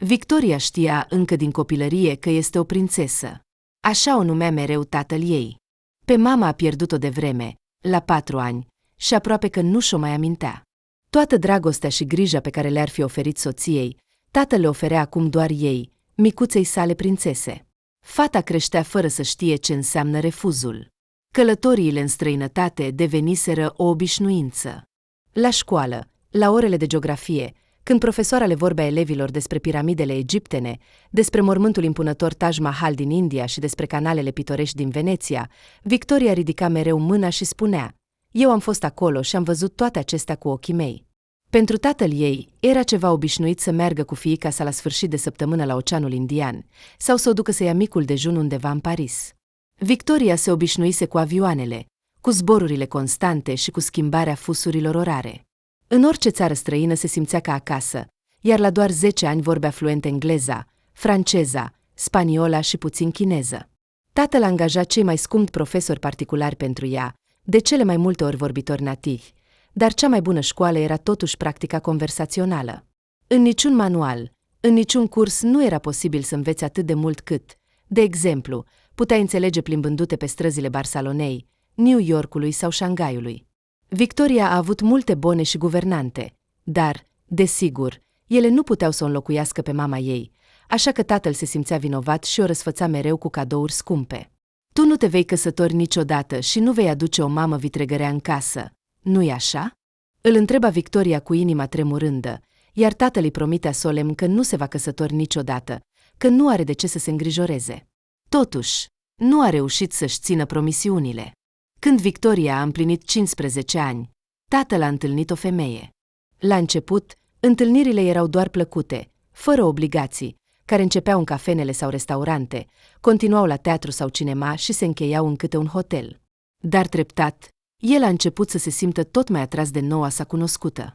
Victoria știa încă din copilărie că este o prințesă. Așa o numea mereu tatăl ei. Pe mama a pierdut-o de vreme, la 4 ani, și aproape că nu și-o mai amintea. Toată dragostea și grija pe care le-ar fi oferit soției, tatăl le oferea acum doar ei, micuței sale prințese. Fata creștea fără să știe ce înseamnă refuzul. Călătoriile în străinătate deveniseră o obișnuință. La școală, la orele de geografie, când profesoara le vorbea elevilor despre piramidele egiptene, despre mormântul impunător Taj Mahal din India și despre canalele pitorești din Veneția, Victoria ridica mereu mâna și spunea: „Eu am fost acolo și am văzut toate acestea cu ochii mei.” Pentru tatăl ei, era ceva obișnuit să meargă cu fiica sa la sfârșit de săptămână la Oceanul Indian sau să o ducă să ia micul dejun undeva în Paris. Victoria se obișnuise cu avioanele, cu zborurile constante și cu schimbarea fusurilor orare. În orice țară străină se simțea ca acasă, iar la doar 10 ani vorbea fluent engleza, franceza, spaniola și puțin chineză. Tatăl angaja cei mai scumpi profesori particulari pentru ea, de cele mai multe ori vorbitori nativi, dar cea mai bună școală era totuși practica conversațională. În niciun manual, în niciun curs nu era posibil să înveți atât de mult cât, de exemplu, puteai înțelege plimbându-te pe străzile Barcelonei, New Yorkului sau Shanghaiului. Victoria a avut multe bone și guvernante, dar, desigur, ele nu puteau să o înlocuiască pe mama ei, așa că tatăl se simțea vinovat și o răsfăța mereu cu cadouri scumpe. „Tu nu te vei căsători niciodată și nu vei aduce o mamă vitregărea în casă, nu-i așa?” îl întreba Victoria cu inima tremurândă, iar tatăl îi promitea solemn că nu se va căsători niciodată, că nu are de ce să se îngrijoreze. Totuși, nu a reușit să-și țină promisiunile. Când Victoria a împlinit 15 ani, tatăl a întâlnit o femeie. La început, întâlnirile erau doar plăcute, fără obligații, care începeau în cafenele sau restaurante, continuau la teatru sau cinema și se încheiau în câte un hotel. Dar treptat, el a început să se simtă tot mai atras de noua sa cunoscută.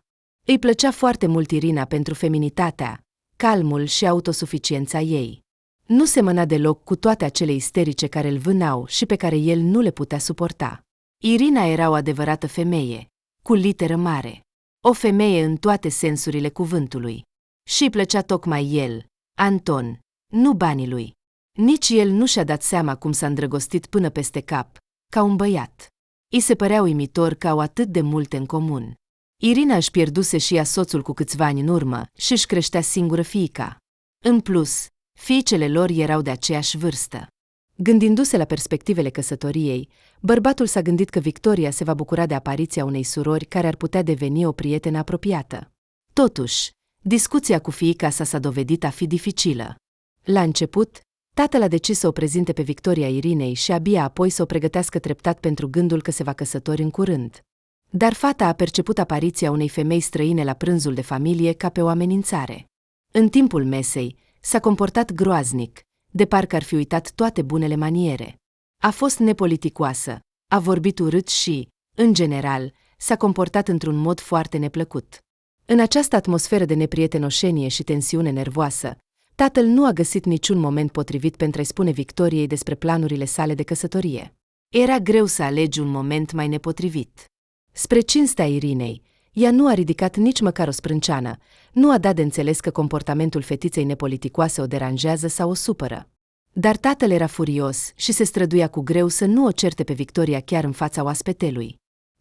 Îi plăcea foarte mult Irina pentru feminitatea, calmul și autosuficiența ei. Nu semăna deloc cu toate acele isterice care îl vânau și pe care el nu le putea suporta. Irina era o adevărată femeie, cu literă mare. O femeie în toate sensurile cuvântului. Și-i plăcea tocmai el, Anton, nu banii lui. Nici el nu și-a dat seama cum s-a îndrăgostit până peste cap, ca un băiat. I se părea uimitor că au atât de multe în comun. Irina își pierduse și ea soțul cu câțiva ani în urmă și își creștea singură fiica. În plus, fiicele lor erau de aceeași vârstă. Gândindu-se la perspectivele căsătoriei, bărbatul s-a gândit că Victoria se va bucura de apariția unei surori care ar putea deveni o prietenă apropiată. Totuși, discuția cu fiica sa s-a dovedit a fi dificilă. La început, tatăl a decis să o prezinte pe Victoria Irinei și abia apoi să o pregătească treptat pentru gândul că se va căsători în curând. Dar fata a perceput apariția unei femei străine la prânzul de familie ca pe o amenințare. În timpul mesei, s-a comportat groaznic, de parcă ar fi uitat toate bunele maniere. A fost nepoliticoasă, a vorbit urât și, în general, s-a comportat într-un mod foarte neplăcut. În această atmosferă de neprietenoșenie și tensiune nervoasă, tatăl nu a găsit niciun moment potrivit pentru a-i spune Victoriei despre planurile sale de căsătorie. Era greu să alegi un moment mai nepotrivit. Spre cinstea Irinei, ea nu a ridicat nici măcar o sprânceană, nu a dat de înțeles că comportamentul fetiței nepoliticoase o deranjează sau o supără. Dar tatăl era furios și se străduia cu greu să nu o certe pe Victoria chiar în fața oaspetelui.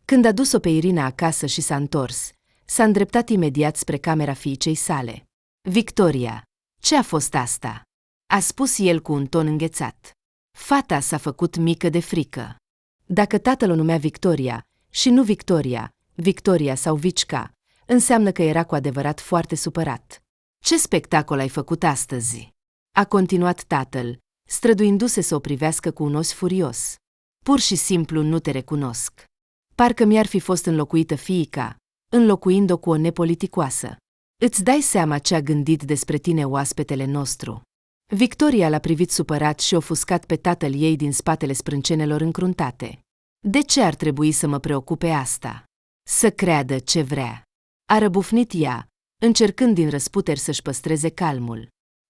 Când a dus-o pe Irina acasă și s-a întors, s-a îndreptat imediat spre camera fiicei sale. „Victoria, ce a fost asta?” a spus el cu un ton înghețat. Fata s-a făcut mică de frică. Dacă tatăl o numea Victoria și nu Victoria, Victoria sau Vicca, înseamnă că era cu adevărat foarte supărat. „Ce spectacol ai făcut astăzi?” a continuat tatăl, străduindu-se să o privească cu un os furios. „Pur și simplu nu te recunosc. Parcă mi-ar fi fost înlocuită fiica, înlocuind-o cu o nepoliticoasă. Îți dai seama ce a gândit despre tine oaspetele nostru?” Victoria l-a privit supărat și ofuscat pe tatăl ei din spatele sprâncenelor încruntate. „De ce ar trebui să mă preocupe asta?” „Să creadă ce vrea.” a răbufnit ea, încercând din răsputeri să-și păstreze calmul.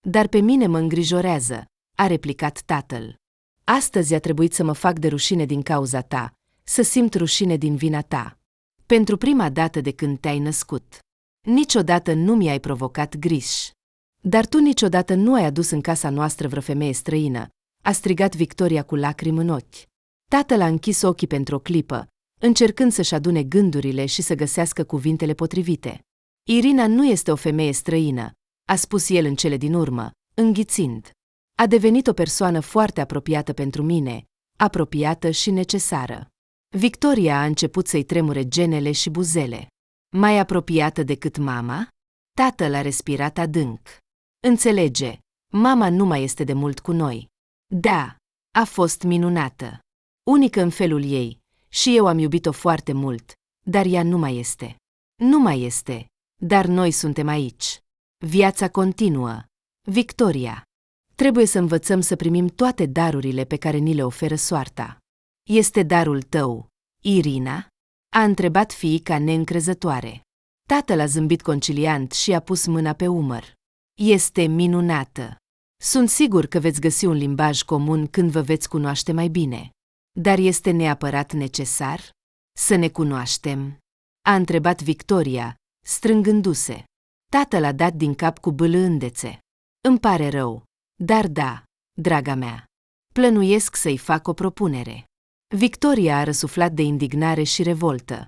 „Dar pe mine mă îngrijorează,” a replicat tatăl. „Astăzi a trebuit să mă fac de rușine din cauza ta, să simt rușine din vina ta. Pentru prima dată de când te-ai născut. Niciodată nu mi-ai provocat griji. Dar tu niciodată nu ai adus în casa noastră vreo femeie străină, a strigat Victoria cu lacrimi în ochi. Tatăl a închis ochii pentru o clipă, încercând să-și adune gândurile și să găsească cuvintele potrivite. Irina nu este o femeie străină, a spus el în cele din urmă, înghițind. A devenit o persoană foarte apropiată pentru mine, apropiată și necesară. Victoria a început să-i tremure genele și buzele. Mai apropiată decât mama? Tatăl a respirat adânc. Înțelege, mama nu mai este de mult cu noi. Da, a fost minunată. Unică în felul ei, și eu am iubit-o foarte mult, dar ea nu mai este. Nu mai este, dar noi suntem aici. Viața continuă. Victoria. Trebuie să învățăm să primim toate darurile pe care ni le oferă soarta. Este darul tău, Irina? A întrebat fiica neîncrezătoare. Tatăl a zâmbit conciliant și a pus mâna pe umăr. Este minunată. Sunt sigur că veți găsi un limbaj comun când vă veți cunoaște mai bine. Dar este neapărat necesar? Să ne cunoaștem? A întrebat Victoria, strângându-se. Tatăl a dat din cap cu bâlâândețe. Îmi pare rău, dar da, draga mea. Plănuiesc să-i fac o propunere. Victoria a răsuflat de indignare și revoltă.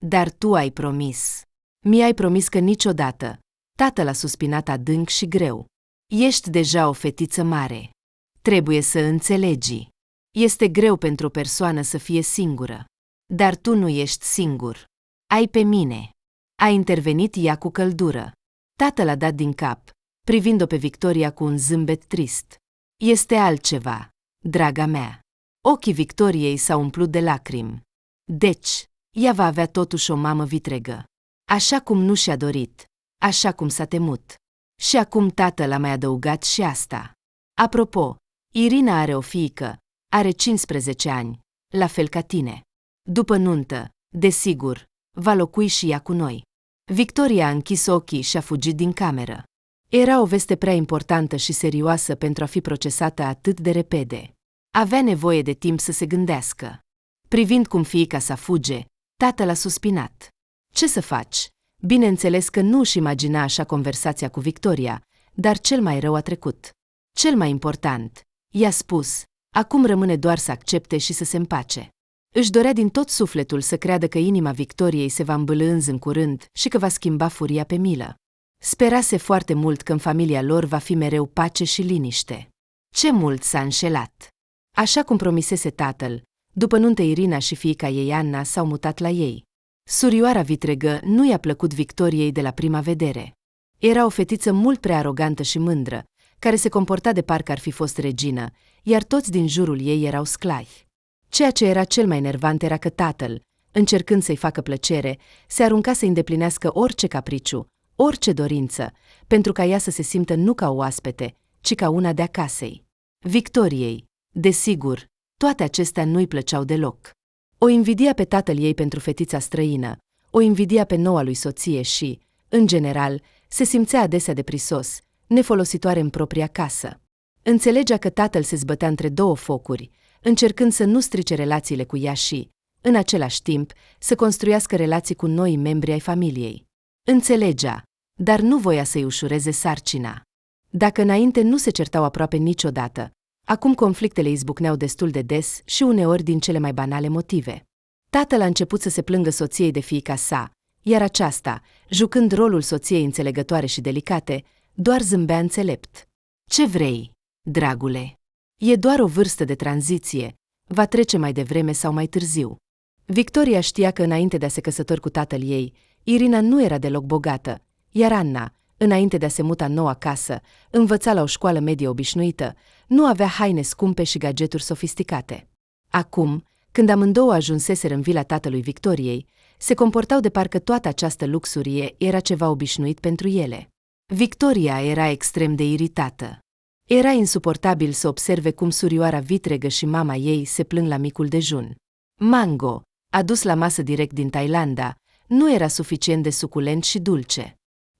Dar tu ai promis. Mi-ai promis că niciodată. Tatăl a suspinat adânc și greu. Ești deja o fetiță mare. Trebuie să înțelegi. Este greu pentru o persoană să fie singură. Dar tu nu ești singur. Ai pe mine. A intervenit ea cu căldură. Tatăl a dat din cap, privind-o pe Victoria cu un zâmbet trist. Este altceva, draga mea. Ochii Victoriei s-au umplut de lacrimi. Deci, ea va avea totuși o mamă vitregă. Așa cum nu și-a dorit, așa cum s-a temut. Și acum tatăl a mai adăugat și asta. Apropo, Irina are o fiică, are 15 ani, la fel ca tine. După nuntă, desigur, va locui și ea cu noi. Victoria a închis ochii și a fugit din cameră. Era o veste prea importantă și serioasă pentru a fi procesată atât de repede. Avea nevoie de timp să se gândească. Privind cum fiica sa fuge, tatăl a suspinat. Ce să faci? Bineînțeles că nu își imagina așa conversația cu Victoria, dar cel mai rău a trecut. Cel mai important, i-a spus, acum rămâne doar să accepte și să se împace. Își dorea din tot sufletul să creadă că inima Victoriei se va îmbâlânzi în curând și că va schimba furia pe milă. Sperase foarte mult că în familia lor va fi mereu pace și liniște. Ce mult s-a înșelat! Așa cum promisese tatăl, după nuntă Irina și fiica ei Anna s-au mutat la ei. Surioara vitregă nu i-a plăcut Victoriei de la prima vedere. Era o fetiță mult prea arogantă și mândră, care se comporta de parcă ar fi fost regină, iar toți din jurul ei erau sclavi. Ceea ce era cel mai enervant era că tatăl, încercând să-i facă plăcere, se arunca să îndeplinească orice capriciu, orice dorință, pentru ca ea să se simtă nu ca o oaspete, ci ca una de-a casei. Victoriei, desigur, toate acestea nu-i plăceau deloc. O invidia pe tatăl ei pentru fetița străină, o invidia pe noua lui soție și, în general, se simțea adesea deprisos, nefolositoare în propria casă. Înțelegea că tatăl se zbătea între două focuri, încercând să nu strice relațiile cu ea și, în același timp, să construiască relații cu noi membri ai familiei. Înțelegea, dar nu voia să-i ușureze sarcina. Dacă înainte nu se certau aproape niciodată, acum conflictele izbucneau destul de des și uneori din cele mai banale motive. Tatăl a început să se plângă soției de fiica sa, iar aceasta, jucând rolul soției înțelegătoare și delicate, doar zâmbea înțelept. Ce vrei, dragule? E doar o vârstă de tranziție, va trece mai devreme sau mai târziu. Victoria știa că înainte de a se căsători cu tatăl ei, Irina nu era deloc bogată, iar Anna, înainte de a se muta în noua casă, învăța la o școală medie obișnuită, nu avea haine scumpe și gadgeturi sofisticate. Acum, când amândouă ajunseseră în vila tatălui Victoriei, se comportau de parcă toată această luxurie era ceva obișnuit pentru ele. Victoria era extrem de iritată. Era insuportabil să observe cum surioara vitregă și mama ei se plâng la micul dejun. Mango, adus la masă direct din Thailanda, nu era suficient de suculent și dulce.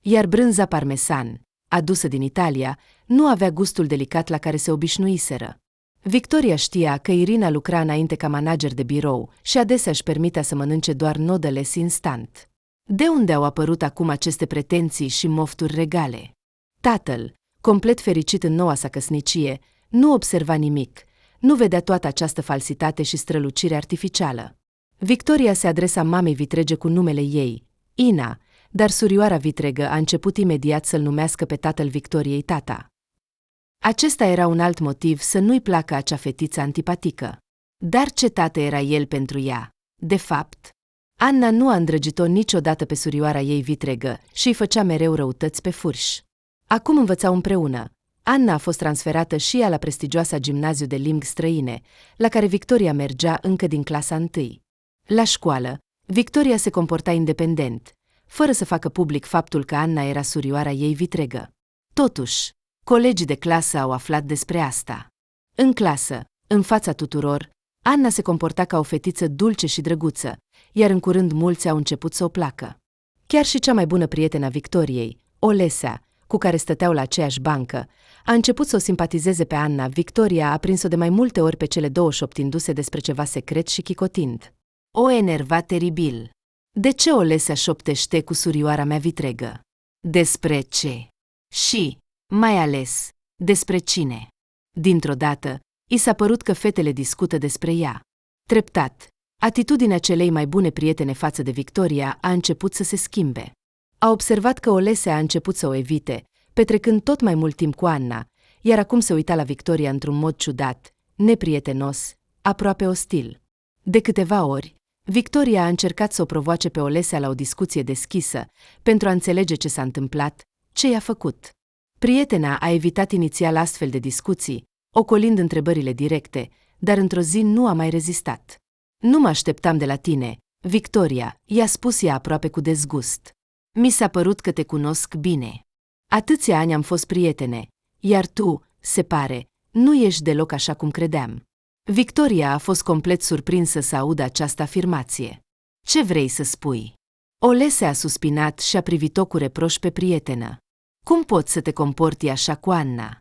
Iar brânza parmesan, adusă din Italia, nu avea gustul delicat la care se obișnuiseră. Victoria știa că Irina lucra înainte ca manager de birou și adesea își permitea să mănânce doar noodles instant. De unde au apărut acum aceste pretenții și mofturi regale? Tatăl, Complet fericit în noua sa căsnicie, nu observa nimic, nu vedea toată această falsitate și strălucire artificială. Victoria se adresa mamei vitrege cu numele ei, Ina, dar surioara vitregă a început imediat să-l numească pe tatăl Victoriei tata. Acesta era un alt motiv să nu-i placă acea fetiță antipatică. Dar ce tată era el pentru ea? De fapt, Anna nu a îndrăgit-o niciodată pe surioara ei vitregă și îi făcea mereu răutăți pe furș. Acum învățau împreună. Anna a fost transferată și ea la prestigioasa gimnaziu de limbi străine, la care Victoria mergea încă din clasa 1. La școală, Victoria se comporta independent, fără să facă public faptul că Anna era surioara ei vitregă. Totuși, colegii de clasă au aflat despre asta. În clasă, în fața tuturor, Anna se comporta ca o fetiță dulce și drăguță, iar în curând mulți au început să o placă. Chiar și cea mai bună prietenă a Victoriei, Olesea, cu care stăteau la aceeași bancă, a început să o simpatizeze pe Anna. Victoria a prins-o de mai multe ori pe cele două șoptindu-se despre ceva secret și chicotind. O enerva teribil. De ce Olesea șoptește cu surioara mea vitregă? Despre ce? Și, mai ales, despre cine? Dintr-o dată, i s-a părut că fetele discută despre ea. Treptat, atitudinea celei mai bune prietene față de Victoria a început să se schimbe. A observat că Olesea a început să o evite, petrecând tot mai mult timp cu Anna, iar acum se uita la Victoria într-un mod ciudat, neprietenos, aproape ostil. De câteva ori, Victoria a încercat să o provoace pe Olesea la o discuție deschisă, pentru a înțelege ce s-a întâmplat, ce i-a făcut. Prietena a evitat inițial astfel de discuții, ocolind întrebările directe, dar într-o zi nu a mai rezistat. Nu mă așteptam de la tine, Victoria, i-a spus ea aproape cu dezgust. Mi s-a părut că te cunosc bine. Atâția ani am fost prietene, iar tu, se pare, nu ești deloc așa cum credeam. Victoria a fost complet surprinsă să audă această afirmație. Ce vrei să spui? Olesea a suspinat și a privit-o cu reproș pe prietenă. Cum poți să te comporti așa cu Anna?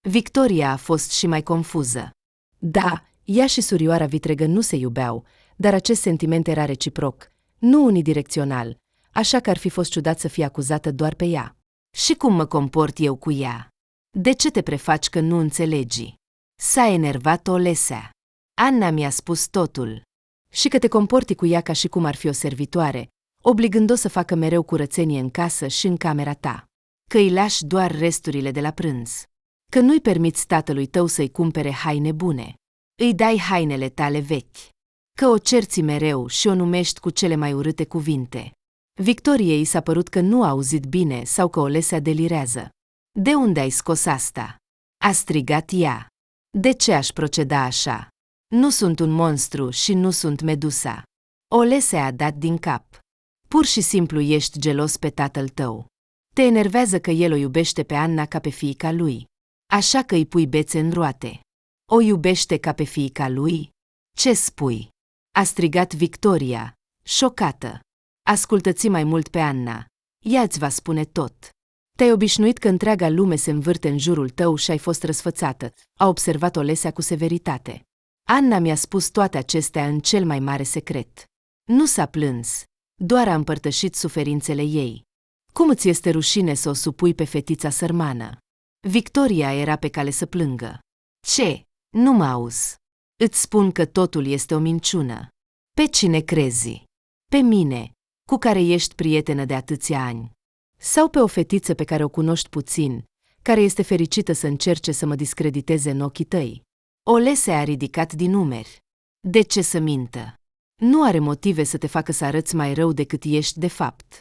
Victoria a fost și mai confuză. Da, ea și surioara vitregă nu se iubeau, dar acest sentiment era reciproc, nu unidirecțional, așa că ar fi fost ciudat să fie acuzată doar pe ea. Și cum mă comport eu cu ea? De ce te prefaci că nu înțelegi? S-a enervat Olesea. Anna mi-a spus totul. Și că te comporti cu ea ca și cum ar fi o servitoare, obligând-o să facă mereu curățenie în casă și în camera ta. Că îi lași doar resturile de la prânz. Că nu-i permiți tatălui tău să-i cumpere haine bune. Îi dai hainele tale vechi. Că o cerți mereu și o numești cu cele mai urâte cuvinte. Victoriei i s-a părut că nu a auzit bine sau că Olesea delirează. De unde ai scos asta? A strigat ea. De ce aș proceda așa? Nu sunt un monstru și nu sunt Medusa. Olesea a dat din cap. Pur și simplu ești gelos pe tatăl tău. Te enervează că el o iubește pe Anna ca pe fiica lui. Așa că îi pui bețe în roate. O iubește ca pe fiica lui? Ce spui? A strigat Victoria, șocată. Ascultă-ți mai mult pe Anna. Ea îți va spune tot. Te-ai obișnuit că întreaga lume se învârte în jurul tău și ai fost răsfățată, a observat Olesea cu severitate. Anna mi-a spus toate acestea în cel mai mare secret. Nu s-a plâns, doar a împărtășit suferințele ei. Cum îți este rușine să o supui pe fetița sărmană? Victoria era pe cale să plângă. Ce? Nu mă auzi. Îți spun că totul este o minciună. Pe cine crezi? Pe mine, cu care ești prietenă de atâția ani. Sau pe o fetiță pe care o cunoști puțin, care este fericită să încerce să mă discrediteze în ochii tăi. Olesea a ridicat din umeri. De ce să mintă? Nu are motive să te facă să arăți mai rău decât ești de fapt.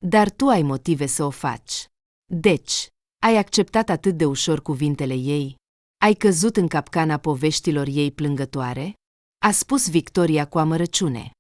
Dar tu ai motive să o faci. Deci, ai acceptat atât de ușor cuvintele ei? Ai căzut în capcana poveștilor ei plângătoare? A spus Victoria cu amărăciune.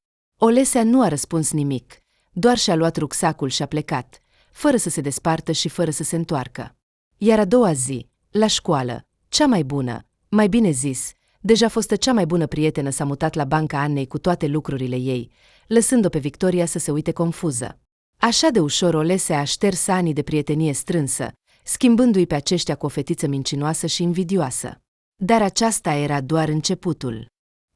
Olesea nu a răspuns nimic, doar și-a luat rucsacul și a plecat, fără să se despartă și fără să se întoarcă. Iar a doua zi, la școală, cea mai bună, mai bine zis, deja fostă cea mai bună prietenă s-a mutat la banca Annei cu toate lucrurile ei, lăsând-o pe Victoria să se uite confuză. Așa de ușor Olesea a șters anii de prietenie strânsă, schimbându-i pe aceștia cu o fetiță mincinoasă și invidioasă. Dar aceasta era doar începutul.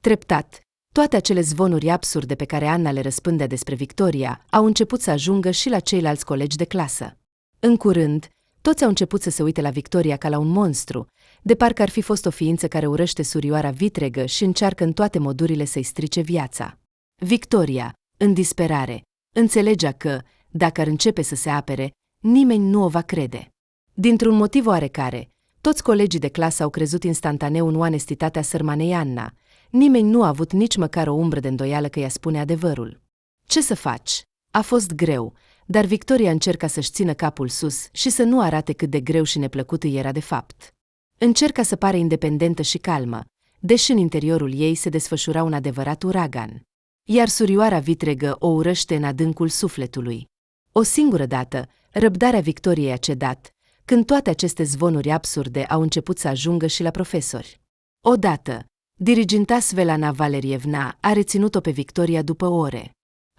Treptat, toate acele zvonuri absurde pe care Anna le răspândea despre Victoria au început să ajungă și la ceilalți colegi de clasă. În curând, Toți au început să se uite la Victoria ca la un monstru, de parcă ar fi fost o ființă care urăște surioara vitregă și încearcă în toate modurile să-i strice viața. Victoria, în disperare, înțelegea că, dacă ar începe să se apere, nimeni nu o va crede. Dintr-un motiv oarecare, toți colegii de clasă au crezut instantaneu în onestitatea sărmanei Anna. Nimeni nu a avut nici măcar o umbră de îndoială că ea spune adevărul. Ce să faci? A fost greu, dar Victoria încerca să-și țină capul sus și să nu arate cât de greu și neplăcut îi era de fapt. Încerca să pare independentă și calmă, deși în interiorul ei se desfășura un adevărat uragan. Iar surioara vitregă o urăște în adâncul sufletului. O singură dată, răbdarea Victoriei a cedat, când toate aceste zvonuri absurde au început să ajungă și la profesori. Odată, diriginta Svelana Valerievna a reținut-o pe Victoria după ore.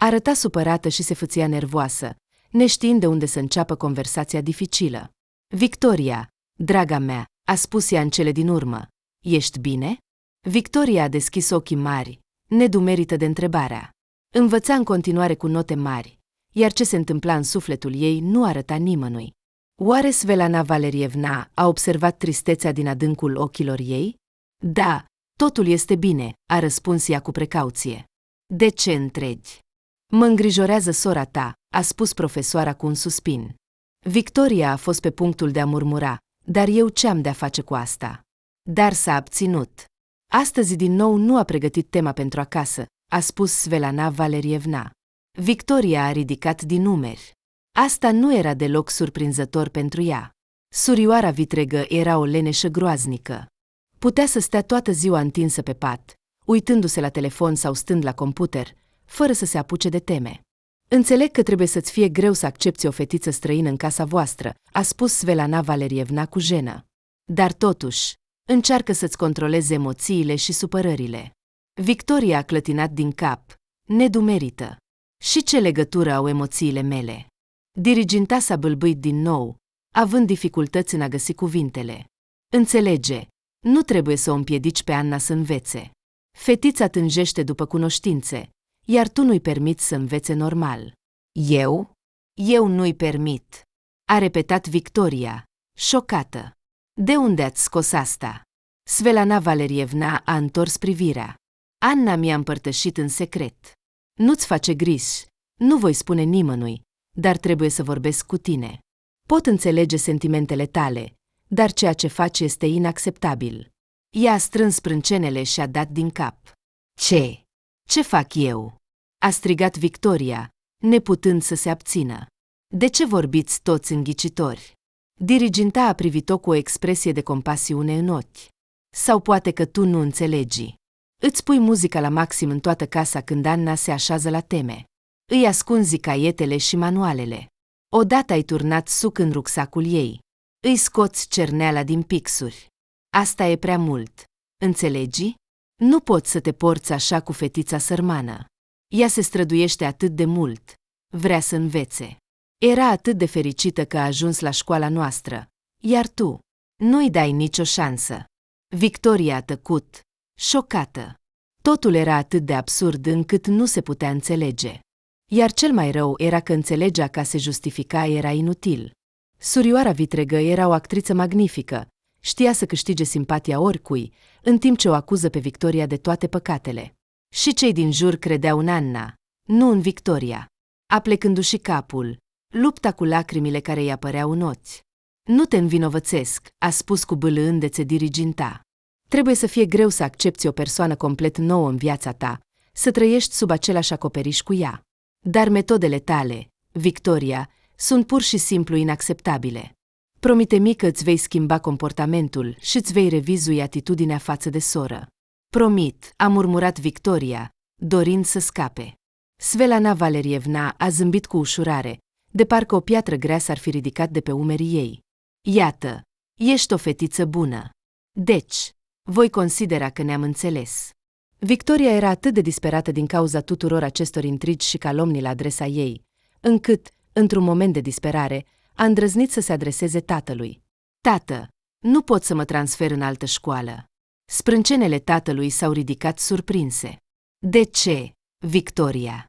Arăta supărată și se făția nervoasă, neștiind de unde să înceapă conversația dificilă. Victoria, draga mea, a spus ea în cele din urmă, ești bine? Victoria a deschis ochii mari, nedumerită de întrebarea. Învăța în continuare cu note mari, iar ce se întâmpla în sufletul ei nu arăta nimănui. Oare Svelana Valerievna a observat tristețea din adâncul ochilor ei? Da, totul este bine, a răspuns ea cu precauție. De ce întrebi? Mă îngrijorează sora ta, a spus profesoara cu un suspin. Victoria a fost pe punctul de a murmura, dar eu ce-am de-a face cu asta? Dar s-a abținut. Astăzi din nou nu a pregătit tema pentru acasă, a spus Svelana Valerievna. Victoria a ridicat din numeri. Asta nu era deloc surprinzător pentru ea. Surioara vitregă era o leneșă groaznică. Putea să stea toată ziua întinsă pe pat, uitându-se la telefon sau stând la computer, fără să se apuce de teme. Înțeleg că trebuie să-ți fie greu să accepți o fetiță străină în casa voastră, a spus Svelana Valerievna cu jenă. Dar totuși, încearcă să-ți controlezi emoțiile și supărările. Victoria a clătinat din cap, nedumerită. Și ce legătură au emoțiile mele? Diriginta s-a bâlbâit din nou, având dificultăți în a găsi cuvintele. Înțelege, nu trebuie să o împiedici pe Anna să învețe. Fetița tânjește după cunoștințe, iar tu nu-i permiți să învețe normal. Eu? Eu nu-i permit, a repetat Victoria, șocată. De unde ați scos asta? Svelana Valerievna a întors privirea. Anna mi-a împărtășit în secret. Nu-ți face griji, nu voi spune nimănui, dar trebuie să vorbesc cu tine. Pot înțelege sentimentele tale, dar ceea ce faci este inacceptabil. Ea a strâns sprâncenele și a dat din cap. Ce? Ce fac eu? A strigat Victoria, neputând să se abțină. De ce vorbiți toți înghicitori? Diriginta a privit-o cu o expresie de compasiune în ochi. Sau poate că tu nu înțelegi. Îți pui muzica la maxim în toată casa când Anna se așează la teme. Îi ascunzi caietele și manualele. Odată ai turnat suc în rucsacul ei. Îi scoți cerneala din pixuri. Asta e prea mult. Înțelegi? Nu poți să te porți așa cu fetița sărmană. Ea se străduiește atât de mult. Vrea să învețe. Era atât de fericită că a ajuns la școala noastră. Iar tu, nu-i dai nicio șansă. Victoria a tăcut, șocată. Totul era atât de absurd încât nu se putea înțelege. Iar cel mai rău era că înțelegea că a se justifica era inutil. Surioara vitregă era o actriță magnifică, știa să câștige simpatia oricui, în timp ce o acuză pe Victoria de toate păcatele. Și cei din jur credeau în Anna, nu în Victoria. Aplecându-și capul, lupta cu lacrimile care îi apăreau în ochi. Nu te învinovățesc, a spus cu bâlâândețe diriginta. Trebuie să fie greu să accepți o persoană complet nouă în viața ta, să trăiești sub același acoperiș cu ea. Dar metodele tale, Victoria, sunt pur și simplu inacceptabile. Promite-mi că îți vei schimba comportamentul și îți vei revizui atitudinea față de soră. Promit, a murmurat Victoria, dorind să scape. Svelana Valerievna a zâmbit cu ușurare, de parcă o piatră grea s-ar fi ridicat de pe umerii ei. Iată, ești o fetiță bună. Deci, voi considera că ne-am înțeles. Victoria era atât de disperată din cauza tuturor acestor intrigi și calomnii la adresa ei, încât, într-un moment de disperare, a îndrăznit să se adreseze tatălui. Tată, nu pot să mă transfer în altă școală. Sprâncenele tatălui s-au ridicat surprinse. De ce, Victoria?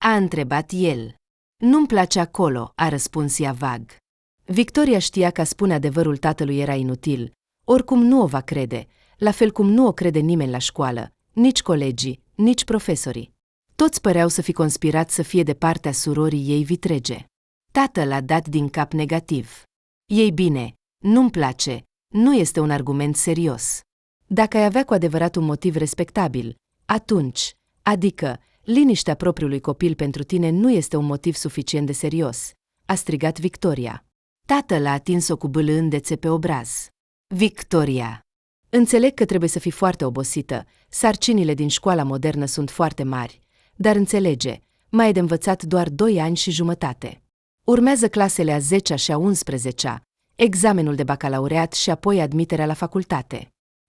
A întrebat el. Nu-mi place acolo, a răspuns ea vag. Victoria știa că a spune adevărul tatălui era inutil, oricum nu o va crede, la fel cum nu o crede nimeni la școală, nici colegii, nici profesorii. Toți păreau să fi conspirat să fie de partea surorii ei vitrege. Tatăl a dat din cap negativ. Ei bine, nu-mi place, nu este un argument serios. Dacă ai avea cu adevărat un motiv respectabil, atunci, adică, liniștea propriului copil pentru tine nu este un motiv suficient de serios, a strigat Victoria. Tatăl a atins-o cu bâlâândețe pe obraz. Victoria! Înțeleg că trebuie să fii foarte obosită, sarcinile din școala modernă sunt foarte mari, dar înțelege, mai ai de învățat doar 2 ani și jumătate. Urmează clasele a 10-a și a 11-a, examenul de bacalaureat și apoi admiterea la facultate.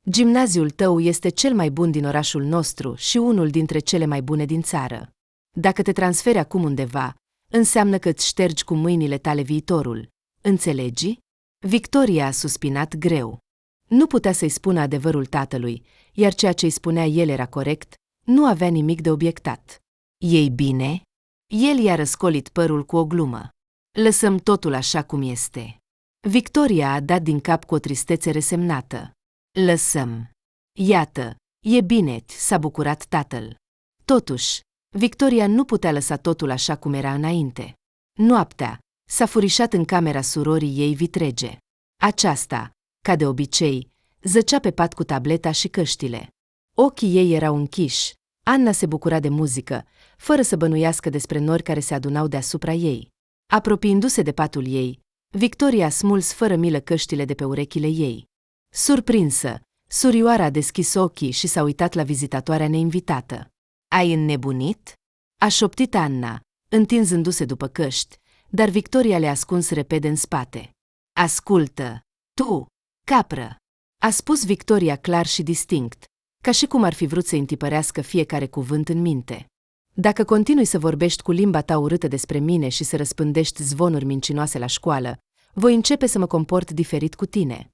Gimnaziul tău este cel mai bun din orașul nostru și unul dintre cele mai bune din țară. Dacă te transferi acum undeva, înseamnă că îți ștergi cu mâinile tale viitorul. Înțelegi? Victoria a suspinat greu. Nu putea să-i spună adevărul tatălui, iar ceea ce îi spunea el era corect, nu avea nimic de obiectat. Ei bine? El i-a răscolit părul cu o glumă. Lăsăm totul așa cum este. Victoria a dat din cap cu o tristețe resemnată. Lăsăm. Iată, e bine, s-a bucurat tatăl. Totuși, Victoria nu putea lăsa totul așa cum era înainte. Noaptea, s-a furișat în camera surorii ei vitrege. Aceasta, ca de obicei, zăcea pe pat cu tableta și căștile. Ochii ei erau închiși. Anna se bucura de muzică, fără să bănuiască despre nori care se adunau deasupra ei. Apropiindu-se de patul ei, Victoria a smuls fără milă căștile de pe urechile ei. Surprinsă, surioara a deschis ochii și s-a uitat la vizitatoarea neinvitată. Ai înnebunit? A șoptit Anna, întinzându-se după căști, dar Victoria le-a ascuns repede în spate. Ascultă, tu, capră! A spus Victoria clar și distinct, ca și cum ar fi vrut să întipărească fiecare cuvânt în minte. Dacă continui să vorbești cu limba ta urâtă despre mine și să răspândești zvonuri mincinoase la școală, voi începe să mă comport diferit cu tine.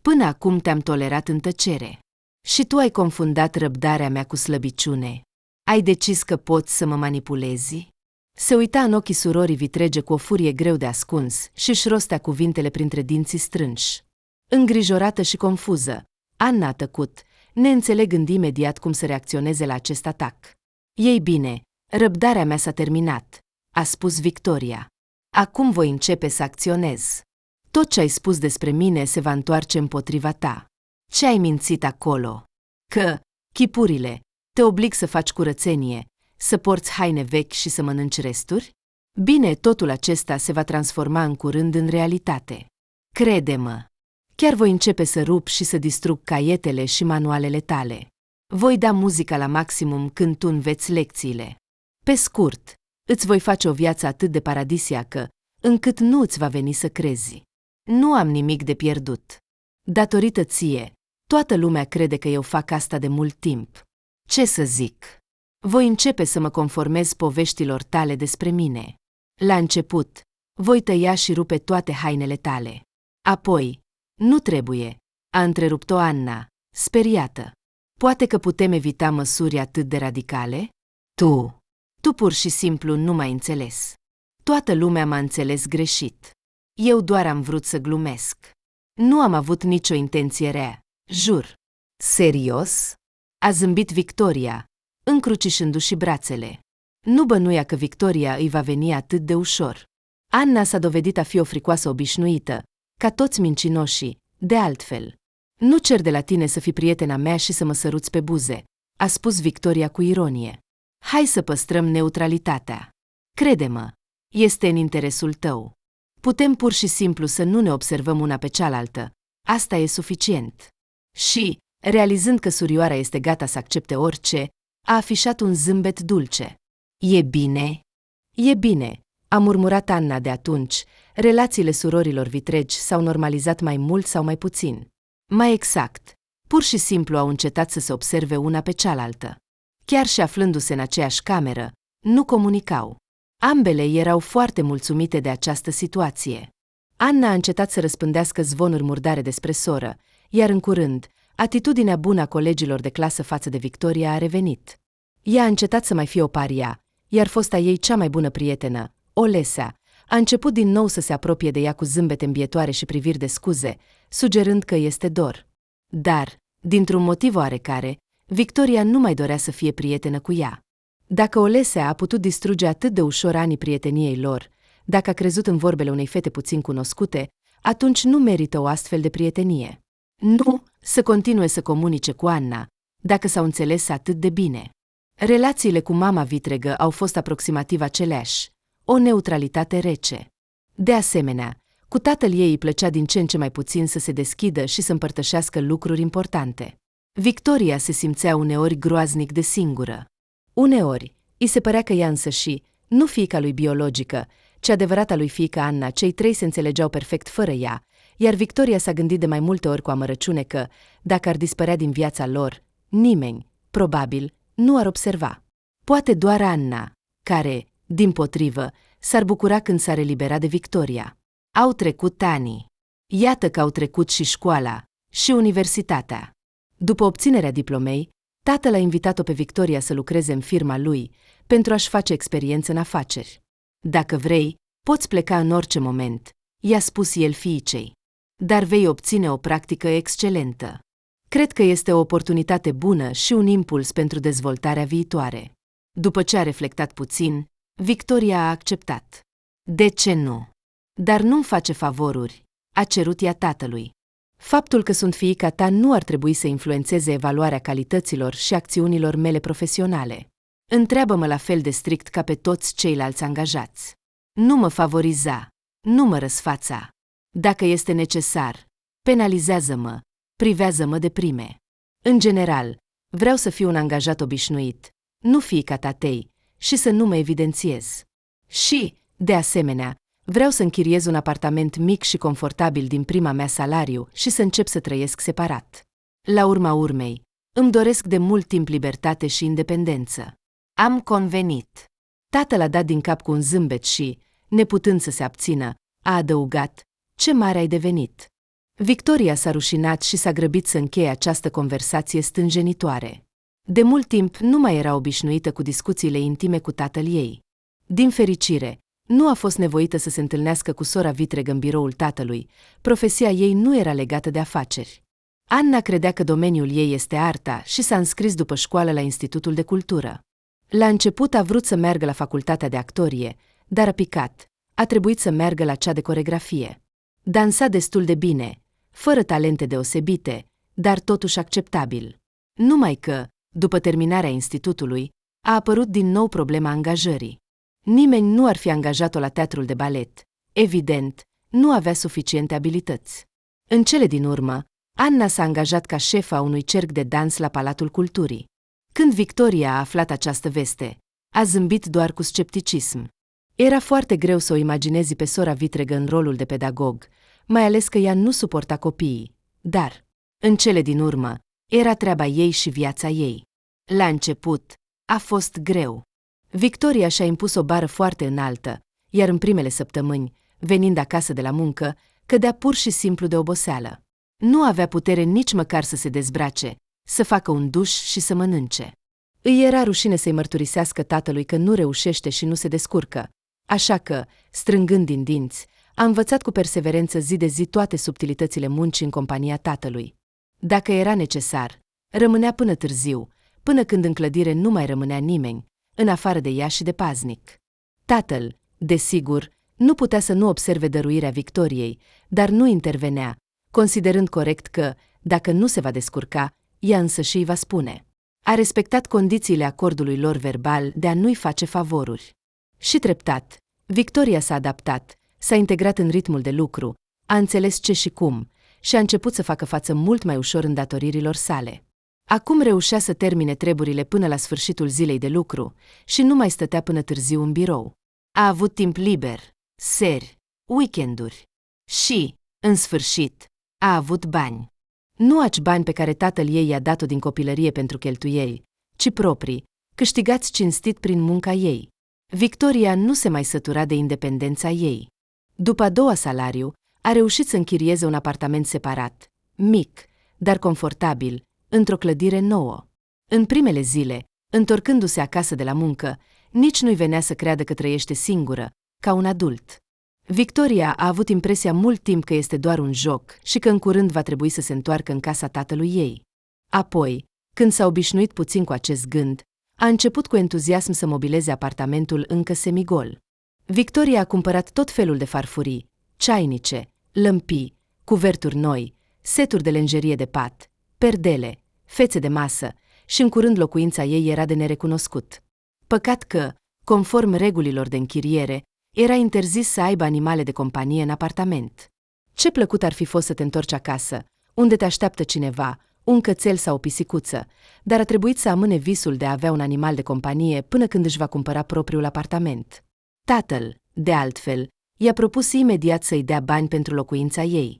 Până acum te-am tolerat în tăcere. Și tu ai confundat răbdarea mea cu slăbiciune. Ai decis că poți să mă manipulezi? Se uita în ochii surorii vitrege cu o furie greu de ascuns și își rostea cuvintele printre dinții strânși. Îngrijorată și confuză, Anna a tăcut, neînțelegând imediat cum să reacționeze la acest atac. Ei bine, răbdarea mea s-a terminat, a spus Victoria. Acum voi începe să acționez. Tot ce ai spus despre mine se va întoarce împotriva ta. Ce ai mințit acolo? Că, chipurile, te oblig să faci curățenie, să porți haine vechi și să mănânci resturi? Bine, totul acesta se va transforma în curând în realitate. Crede-mă. Chiar voi începe să rup și să distrug caietele și manualele tale. Voi da muzica la maximum când tu înveți lecțiile. Pe scurt, îți voi face o viață atât de paradisiacă, încât nu îți va veni să crezi. Nu am nimic de pierdut. Datorită ție, toată lumea crede că eu fac asta de mult timp. Ce să zic? Voi începe să mă conformez poveștilor tale despre mine. La început, voi tăia și rupe toate hainele tale. Apoi, nu trebuie, a întrerupt-o Anna, speriată. Poate că putem evita măsuri atât de radicale? Tu pur și simplu nu m-ai înțeles. Toată lumea m-a înțeles greșit. Eu doar am vrut să glumesc. Nu am avut nicio intenție rea, jur. Serios? A zâmbit Victoria, încrucișându-și brațele. Nu bănuia că Victoria îi va veni atât de ușor. Anna s-a dovedit a fi o fricoasă obișnuită, ca toți mincinoșii, de altfel. Nu cer de la tine să fii prietena mea și să mă săruți pe buze, a spus Victoria cu ironie. Hai să păstrăm neutralitatea. Crede-mă, este în interesul tău. Putem pur și simplu să nu ne observăm una pe cealaltă. Asta e suficient. Și, realizând că surioara este gata să accepte orice, a afișat un zâmbet dulce. E bine? E bine, a murmurat Anna de atunci. Relațiile surorilor vitregi s-au normalizat mai mult sau mai puțin. Mai exact, pur și simplu au încetat să se observe una pe cealaltă. Chiar și aflându-se în aceeași cameră, nu comunicau. Ambele erau foarte mulțumite de această situație. Anna a încetat să răspândească zvonuri murdare despre soră, iar în curând, atitudinea bună a colegilor de clasă față de Victoria a revenit. Ea a încetat să mai fie o paria, iar fosta ei cea mai bună prietenă, Olesea, A început din nou să se apropie de ea cu zâmbete îmbietoare și priviri de scuze, sugerând că este dor. Dar, dintr-un motiv oarecare, Victoria nu mai dorea să fie prietenă cu ea. Dacă Olesea a putut distruge atât de ușor anii prieteniei lor, dacă a crezut în vorbele unei fete puțin cunoscute, atunci nu merită o astfel de prietenie. Nu să continue să comunice cu Anna, dacă s-au înțeles atât de bine. Relațiile cu mama vitregă au fost aproximativ aceleași, o neutralitate rece. De asemenea, cu tatăl ei îi plăcea din ce în ce mai puțin să se deschidă și să împărtășească lucruri importante. Victoria se simțea uneori groaznic de singură. Uneori, îi se părea că ea însăși, nu fiica lui biologică, ci adevărata lui fiica Anna, cei trei se înțelegeau perfect fără ea, iar Victoria s-a gândit de mai multe ori cu amărăciune că, dacă ar dispărea din viața lor, nimeni, probabil, nu ar observa. Poate doar Anna, care, dimpotrivă, s-ar bucura când s-ar elibera de Victoria. Au trecut ani. Iată că au trecut și școala, și universitatea. După obținerea diplomei, tatăl a invitat-o pe Victoria să lucreze în firma lui, pentru a-și face experiență în afaceri. Dacă vrei, poți pleca în orice moment, i-a spus el fiicei. Dar vei obține o practică excelentă. Cred că este o oportunitate bună și un impuls pentru dezvoltarea viitoare. După ce a reflectat puțin, Victoria a acceptat. De ce nu? Dar nu-mi face favoruri, a cerut ea tatălui. Faptul că sunt fiica ta nu ar trebui să influențeze evaluarea calităților și acțiunilor mele profesionale. Întreabă-mă la fel de strict ca pe toți ceilalți angajați. Nu mă favoriza, nu mă răsfața. Dacă este necesar, penalizează-mă, privează-mă de prime. În general, vreau să fiu un angajat obișnuit, nu fiica tatei, și să nu mă evidențiez. Și, de asemenea, vreau să închiriez un apartament mic și confortabil din prima mea salariu și să încep să trăiesc separat. La urma urmei, îmi doresc de mult timp libertate și independență. Am convenit. Tatăl a dat din cap cu un zâmbet și, neputând să se abțină, a adăugat, ce mare ai devenit. Victoria s-a rușinat și s-a grăbit să încheie această conversație stânjenitoare. De mult timp nu mai era obișnuită cu discuțiile intime cu tatăl ei. Din fericire, nu a fost nevoită să se întâlnească cu sora vitregă în biroul tatălui, profesia ei nu era legată de afaceri. Anna credea că domeniul ei este arta și s-a înscris după școală la Institutul de Cultură. La început a vrut să meargă la facultatea de actorie, dar a picat, a trebuit să meargă la cea de coregrafie. Dansa destul de bine, fără talente deosebite, dar totuși acceptabil. Numai că, după terminarea institutului, a apărut din nou problema angajării. Nimeni nu ar fi angajat-o la teatrul de balet. Evident, nu avea suficiente abilități. În cele din urmă, Anna s-a angajat ca șefa unui cerc de dans la Palatul Culturii. Când Victoria a aflat această veste, a zâmbit doar cu scepticism. Era foarte greu să o imaginezi pe sora vitregă în rolul de pedagog, mai ales că ea nu suporta copiii, dar, în cele din urmă, era treaba ei și viața ei. La început, a fost greu. Victoria și-a impus o bară foarte înaltă, iar în primele săptămâni, venind acasă de la muncă, cădea pur și simplu de oboseală. Nu avea putere nici măcar să se dezbrace, să facă un duș și să mănânce. Îi era rușine să-i mărturisească tatălui că nu reușește și nu se descurcă, așa că, strângând din dinți, a învățat cu perseverență zi de zi toate subtilitățile muncii în compania tatălui. Dacă era necesar, rămânea până târziu, până când în clădire nu mai rămânea nimeni, în afară de ea și de paznic. Tatăl, desigur, nu putea să nu observe dăruirea Victoriei, dar nu intervenea, considerând corect că, dacă nu se va descurca, ea însăși îi va spune. A respectat condițiile acordului lor verbal de a nu-i face favoruri. Și treptat, Victoria s-a adaptat, s-a integrat în ritmul de lucru, a înțeles ce și cum și a început să facă față mult mai ușor îndatoririlor sale. Acum reușea să termine treburile până la sfârșitul zilei de lucru și nu mai stătea până târziu în birou. A avut timp liber, seri, weekenduri și, în sfârșit, a avut bani. Nu aci bani pe care tatăl ei i-a dat-o din copilărie pentru cheltuieli, ci proprii, câștigați cinstit prin munca ei. Victoria nu se mai sătura de independența ei. După a doua salariu, a reușit să închirieze un apartament separat, mic, dar confortabil, într-o clădire nouă. În primele zile, întorcându-se acasă de la muncă, nici nu-i venea să creadă că trăiește singură, ca un adult. Victoria a avut impresia mult timp că este doar un joc și că în curând va trebui să se întoarcă în casa tatălui ei. Apoi, când s-a obișnuit puțin cu acest gând, a început cu entuziasm să mobileze apartamentul încă semigol. Victoria a cumpărat tot felul de farfurii, ceainice, lămpii, cuverturi noi, seturi de lenjerie de pat, perdele, fețe de masă și în curând locuința ei era de nerecunoscut. Păcat că, conform regulilor de închiriere, era interzis să aibă animale de companie în apartament. Ce plăcut ar fi fost să te întorci acasă, unde te așteaptă cineva, un cățel sau o pisicuță, dar a trebuit să amâne visul de a avea un animal de companie până când își va cumpăra propriul apartament. Tatăl, de altfel, i-a propus imediat să-i dea bani pentru locuința ei.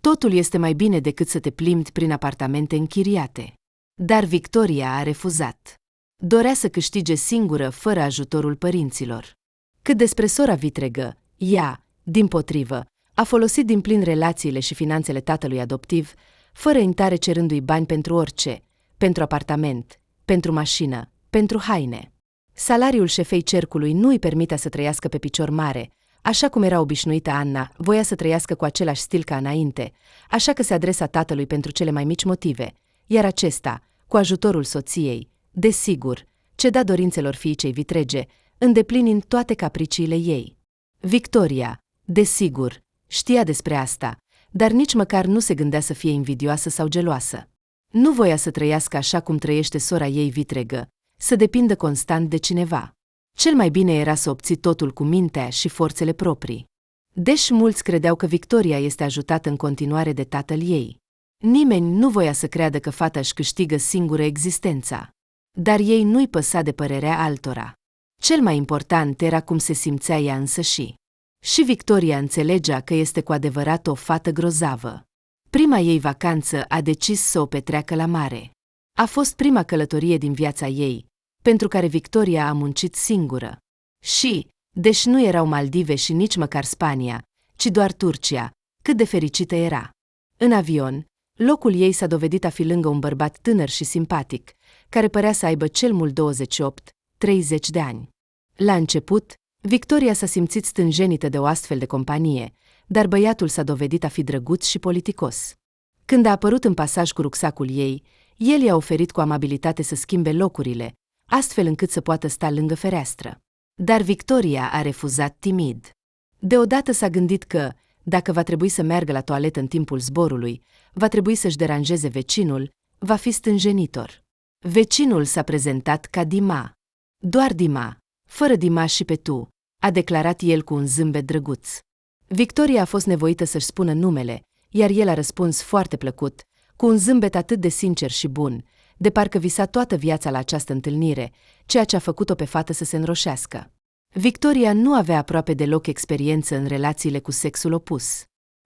Totul este mai bine decât să te plimbi prin apartamente închiriate. Dar Victoria a refuzat. Dorea să câștige singură, fără ajutorul părinților. Cât despre sora vitregă, ea, dimpotrivă, a folosit din plin relațiile și finanțele tatălui adoptiv, fără intare cerându-i bani pentru orice, pentru apartament, pentru mașină, pentru haine. Salariul șefei cercului nu îi permitea să trăiască pe picior mare, așa cum era obișnuită Anna, voia să trăiască cu același stil ca înainte, așa că se adresa tatălui pentru cele mai mici motive, iar acesta, cu ajutorul soției, desigur, ceda dorințelor fiicei vitrege, îndeplinind toate capriciile ei. Victoria, desigur, știa despre asta, dar nici măcar nu se gândea să fie invidioasă sau geloasă. Nu voia să trăiască așa cum trăiește sora ei vitregă, să depindă constant de cineva. Cel mai bine era să obții totul cu mintea și forțele proprii. Deși mulți credeau că Victoria este ajutată în continuare de tatăl ei. Nimeni nu voia să creadă că fata își câștigă singură existența. Dar ei nu-i păsa de părerea altora. Cel mai important era cum se simțea ea însăși. Și Victoria înțelegea că este cu adevărat o fată grozavă. Prima ei vacanță a decis să o petreacă la mare. A fost prima călătorie din viața ei, pentru care Victoria a muncit singură. Și, deși nu erau Maldive și nici măcar Spania, ci doar Turcia, cât de fericită era. În avion, locul ei s-a dovedit a fi lângă un bărbat tânăr și simpatic, care părea să aibă cel mult 28-30 de ani. La început, Victoria s-a simțit stânjenită de o astfel de companie, dar băiatul s-a dovedit a fi drăguț și politicos. Când a apărut în pasaj cu rucsacul ei, el i-a oferit cu amabilitate să schimbe locurile, astfel încât să poată sta lângă fereastră. Dar Victoria a refuzat timid. Deodată s-a gândit că, dacă va trebui să meargă la toaletă în timpul zborului, va trebui să-și deranjeze vecinul, va fi stânjenitor. Vecinul s-a prezentat ca Dima. Doar Dima, fără Dima și pe tu, a declarat el cu un zâmbet drăguț. Victoria a fost nevoită să-și spună numele, iar el a răspuns foarte plăcut, cu un zâmbet atât de sincer și bun, de parcă visa toată viața la această întâlnire, ceea ce a făcut-o pe fată să se înroșească. Victoria nu avea aproape deloc experiență în relațiile cu sexul opus.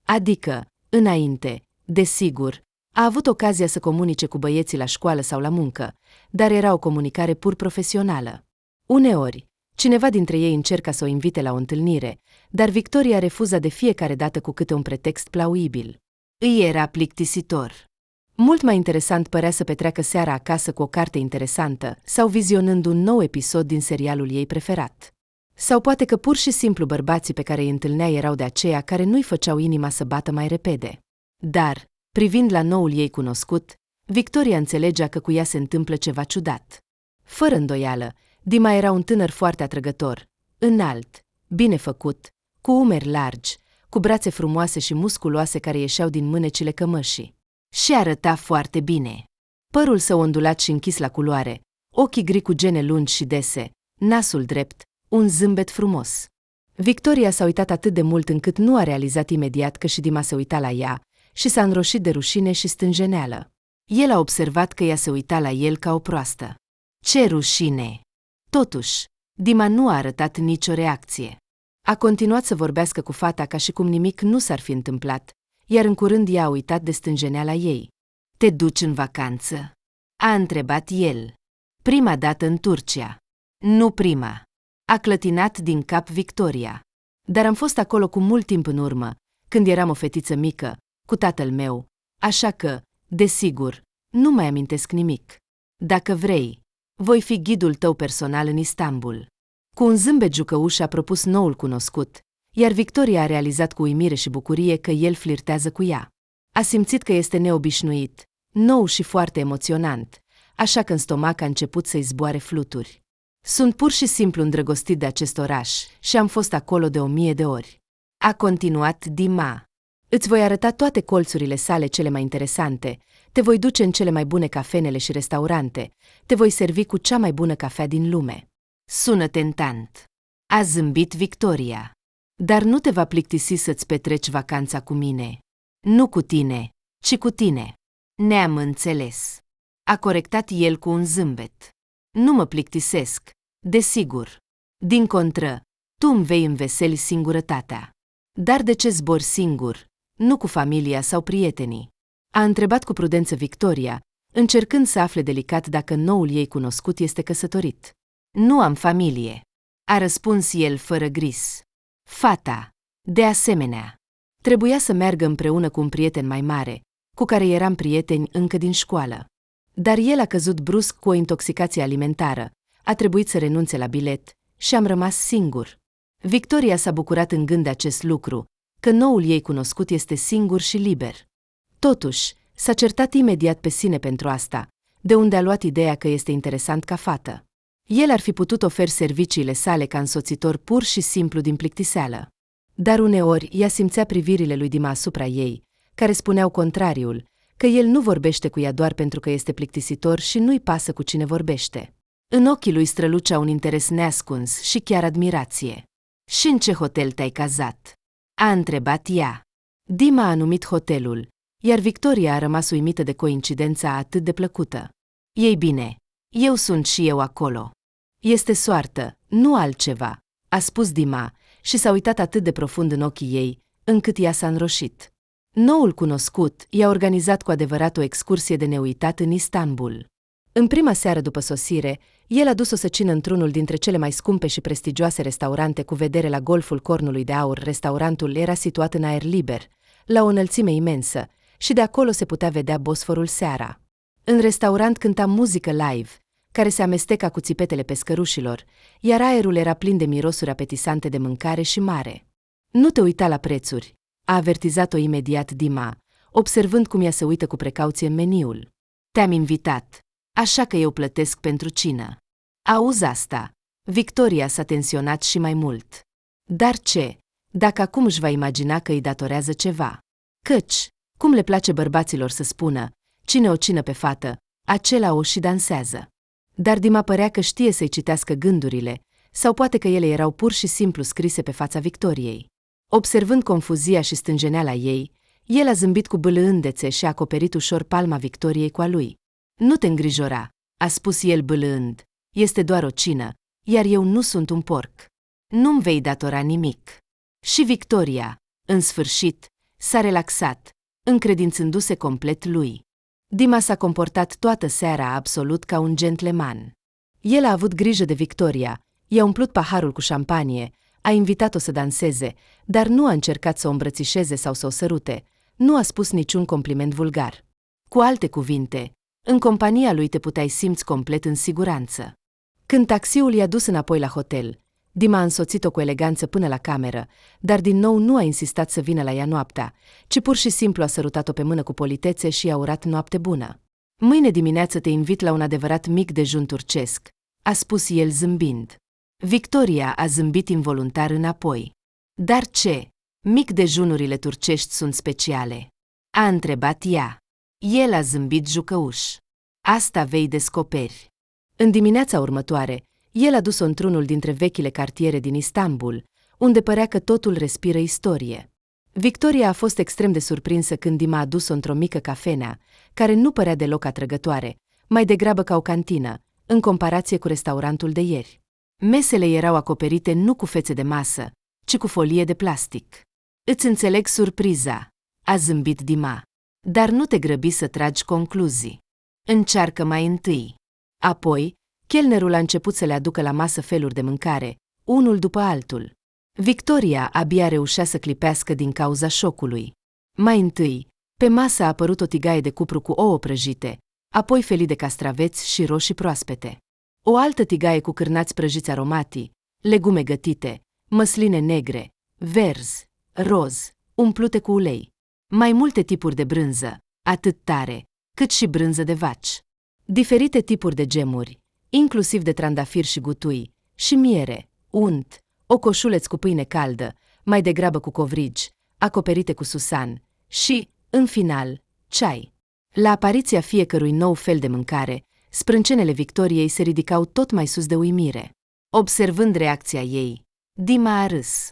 Adică, înainte, desigur, a avut ocazia să comunice cu băieții la școală sau la muncă, dar era o comunicare pur profesională. Uneori, cineva dintre ei încerca să o invite la o întâlnire, dar Victoria refuza de fiecare dată cu câte un pretext plauibil. Îi era plictisitor. Mult mai interesant părea să petreacă seara acasă cu o carte interesantă sau vizionând un nou episod din serialul ei preferat. Sau poate că pur și simplu bărbații pe care îi întâlnea erau de aceia care nu-i făceau inima să bată mai repede. Dar, privind la noul ei cunoscut, Victoria înțelegea că cu ea se întâmplă ceva ciudat. Fără îndoială, Dima era un tânăr foarte atrăgător, înalt, bine făcut, cu umeri largi, cu brațe frumoase și musculoase care ieșeau din mânecile cămășii. Și arăta foarte bine. Părul său ondulat și închis la culoare, ochii gri cu gene lungi și dese, nasul drept, un zâmbet frumos. Victoria s-a uitat atât de mult încât nu a realizat imediat că și Dima se uita la ea și s-a înroșit de rușine și stânjeneală. El a observat că ea se uita la el ca o proastă. Ce rușine! Totuși, Dima nu a arătat nicio reacție. A continuat să vorbească cu fata ca și cum nimic nu s-ar fi întâmplat, iar în curând ea a uitat de stânjeneala ei. Te duci în vacanță? A întrebat el. Prima dată în Turcia. Nu prima. A clătinat din cap Victoria. Dar am fost acolo cu mult timp în urmă, când eram o fetiță mică, cu tatăl meu, așa că, desigur, nu mai amintesc nimic. Dacă vrei, voi fi ghidul tău personal în Istanbul. Cu un zâmbet jucăuș a propus noul cunoscut, iar Victoria a realizat cu uimire și bucurie că el flirtează cu ea. A simțit că este neobișnuit, nou și foarte emoționant, așa că în stomac a început să-i zboare fluturi. Sunt pur și simplu îndrăgostit de acest oraș și am fost acolo de 1000 de ori. A continuat Dima. Îți voi arăta toate colțurile sale cele mai interesante, te voi duce în cele mai bune cafenele și restaurante, te voi servi cu cea mai bună cafea din lume. Sună tentant. A zâmbit Victoria. Dar nu te va plictisi să-ți petreci vacanța cu mine. Nu cu tine, ci cu tine. Ne-am înțeles. A corectat el cu un zâmbet. Nu mă plictisesc, desigur. Din contră, tu îmi vei înveseli singurătatea. Dar de ce zbori singur, nu cu familia sau prietenii? A întrebat cu prudență Victoria, încercând să afle delicat dacă noul ei cunoscut este căsătorit. Nu am familie, a răspuns el fără gris. Fata, de asemenea, trebuia să meargă împreună cu un prieten mai mare, cu care eram prieteni încă din școală. Dar el a căzut brusc cu o intoxicație alimentară, a trebuit să renunțe la bilet și am rămas singur. Victoria s-a bucurat în gând de acest lucru, că noul ei cunoscut este singur și liber. Totuși, s-a certat imediat pe sine pentru asta, de unde a luat ideea că este interesant ca fată. El ar fi putut oferi serviciile sale ca însoțitor pur și simplu din plictiseală. Dar uneori ea simțea privirile lui Dima asupra ei, care spuneau contrariul, că el nu vorbește cu ea doar pentru că este plictisitor și nu-i pasă cu cine vorbește. În ochii lui strălucea un interes neascuns și chiar admirație. Și în ce hotel te-ai cazat? A întrebat ea. Dima a numit hotelul, iar Victoria a rămas uimită de coincidența atât de plăcută. Ei bine, eu sunt și eu acolo. Este soartă, nu altceva, a spus Dima și s-a uitat atât de profund în ochii ei, încât ea s-a înroșit. Noul cunoscut i-a organizat cu adevărat o excursie de neuitat în Istanbul. În prima seară după sosire, el a dus-o să cină într-unul dintre cele mai scumpe și prestigioase restaurante cu vedere la golful Cornului de Aur. Restaurantul era situat în aer liber, la o înălțime imensă, și de acolo se putea vedea Bosforul seara. În restaurant cânta muzică live, care se amesteca cu țipetele pescărușilor, iar aerul era plin de mirosuri apetisante de mâncare și mare. Nu te uita la prețuri, a avertizat-o imediat Dima, observând cum ea se uită cu precauție în meniul. Te-am invitat, așa că eu plătesc pentru cină. Auzi asta. Victoria s-a tensionat și mai mult. Dar ce, dacă acum își va imagina că îi datorează ceva? Căci, cum le place bărbaților să spună, cine o cină pe fată, acela o și dansează. Dar Dima părea că știe să-i citească gândurile, sau poate că ele erau pur și simplu scrise pe fața Victoriei. Observând confuzia și stânjeneala ei, el a zâmbit cu bâlâândețe și a acoperit ușor palma Victoriei cu a lui. Nu te îngrijora, a spus el bâlâând, este doar o cină, iar eu nu sunt un porc. Nu-mi vei datora nimic. Și Victoria, în sfârșit, s-a relaxat, încredințându-se complet lui. Dima s-a comportat toată seara absolut ca un gentleman. El a avut grijă de Victoria, i-a umplut paharul cu șampanie, a invitat-o să danseze, dar nu a încercat să o îmbrățișeze sau să o sărute, nu a spus niciun compliment vulgar. Cu alte cuvinte, în compania lui te puteai simți complet în siguranță. Când taxiul i-a dus înapoi la hotel, Dima a însoțit-o cu eleganță până la cameră, dar din nou nu a insistat să vină la ea noaptea, ci pur și simplu a sărutat-o pe mână cu politețe și i-a urat noapte bună. Mâine dimineață te invit la un adevărat mic dejun turcesc, a spus el zâmbind. Victoria a zâmbit involuntar înapoi. Dar ce? Mic dejunurile turcești sunt speciale? A întrebat ea. El a zâmbit jucăuș. Asta vei descoperi. În dimineața următoare, el a dus-o într-unul dintre vechile cartiere din Istanbul, unde părea că totul respiră istorie. Victoria a fost extrem de surprinsă când Dima a dus-o într-o mică cafenea, care nu părea deloc atrăgătoare, mai degrabă ca o cantină, în comparație cu restaurantul de ieri. Mesele erau acoperite nu cu fețe de masă, ci cu folie de plastic. Îți înțeleg surpriza, a zâmbit Dima, dar nu te grăbi să tragi concluzii. Încearcă mai întâi. Apoi, chelnerul a început să le aducă la masă feluri de mâncare, unul după altul. Victoria abia reușea să clipească din cauza șocului. Mai întâi, pe masă a apărut o tigaie de cupru cu ouă prăjite, apoi felii de castraveți și roșii proaspete. O altă tigaie cu cârnați prăjiți aromati, legume gătite, măsline negre, verzi, roz, umplute cu ulei. Mai multe tipuri de brânză, atât tare, cât și brânză de vaci. Diferite tipuri de gemuri, inclusiv de trandafir și gutui, și miere, unt, ocoșuleți cu pâine caldă, mai degrabă cu covrigi, acoperite cu susan, și, în final, ceai. La apariția fiecărui nou fel de mâncare, sprâncenele Victoriei se ridicau tot mai sus de uimire. Observând reacția ei, Dima a râs.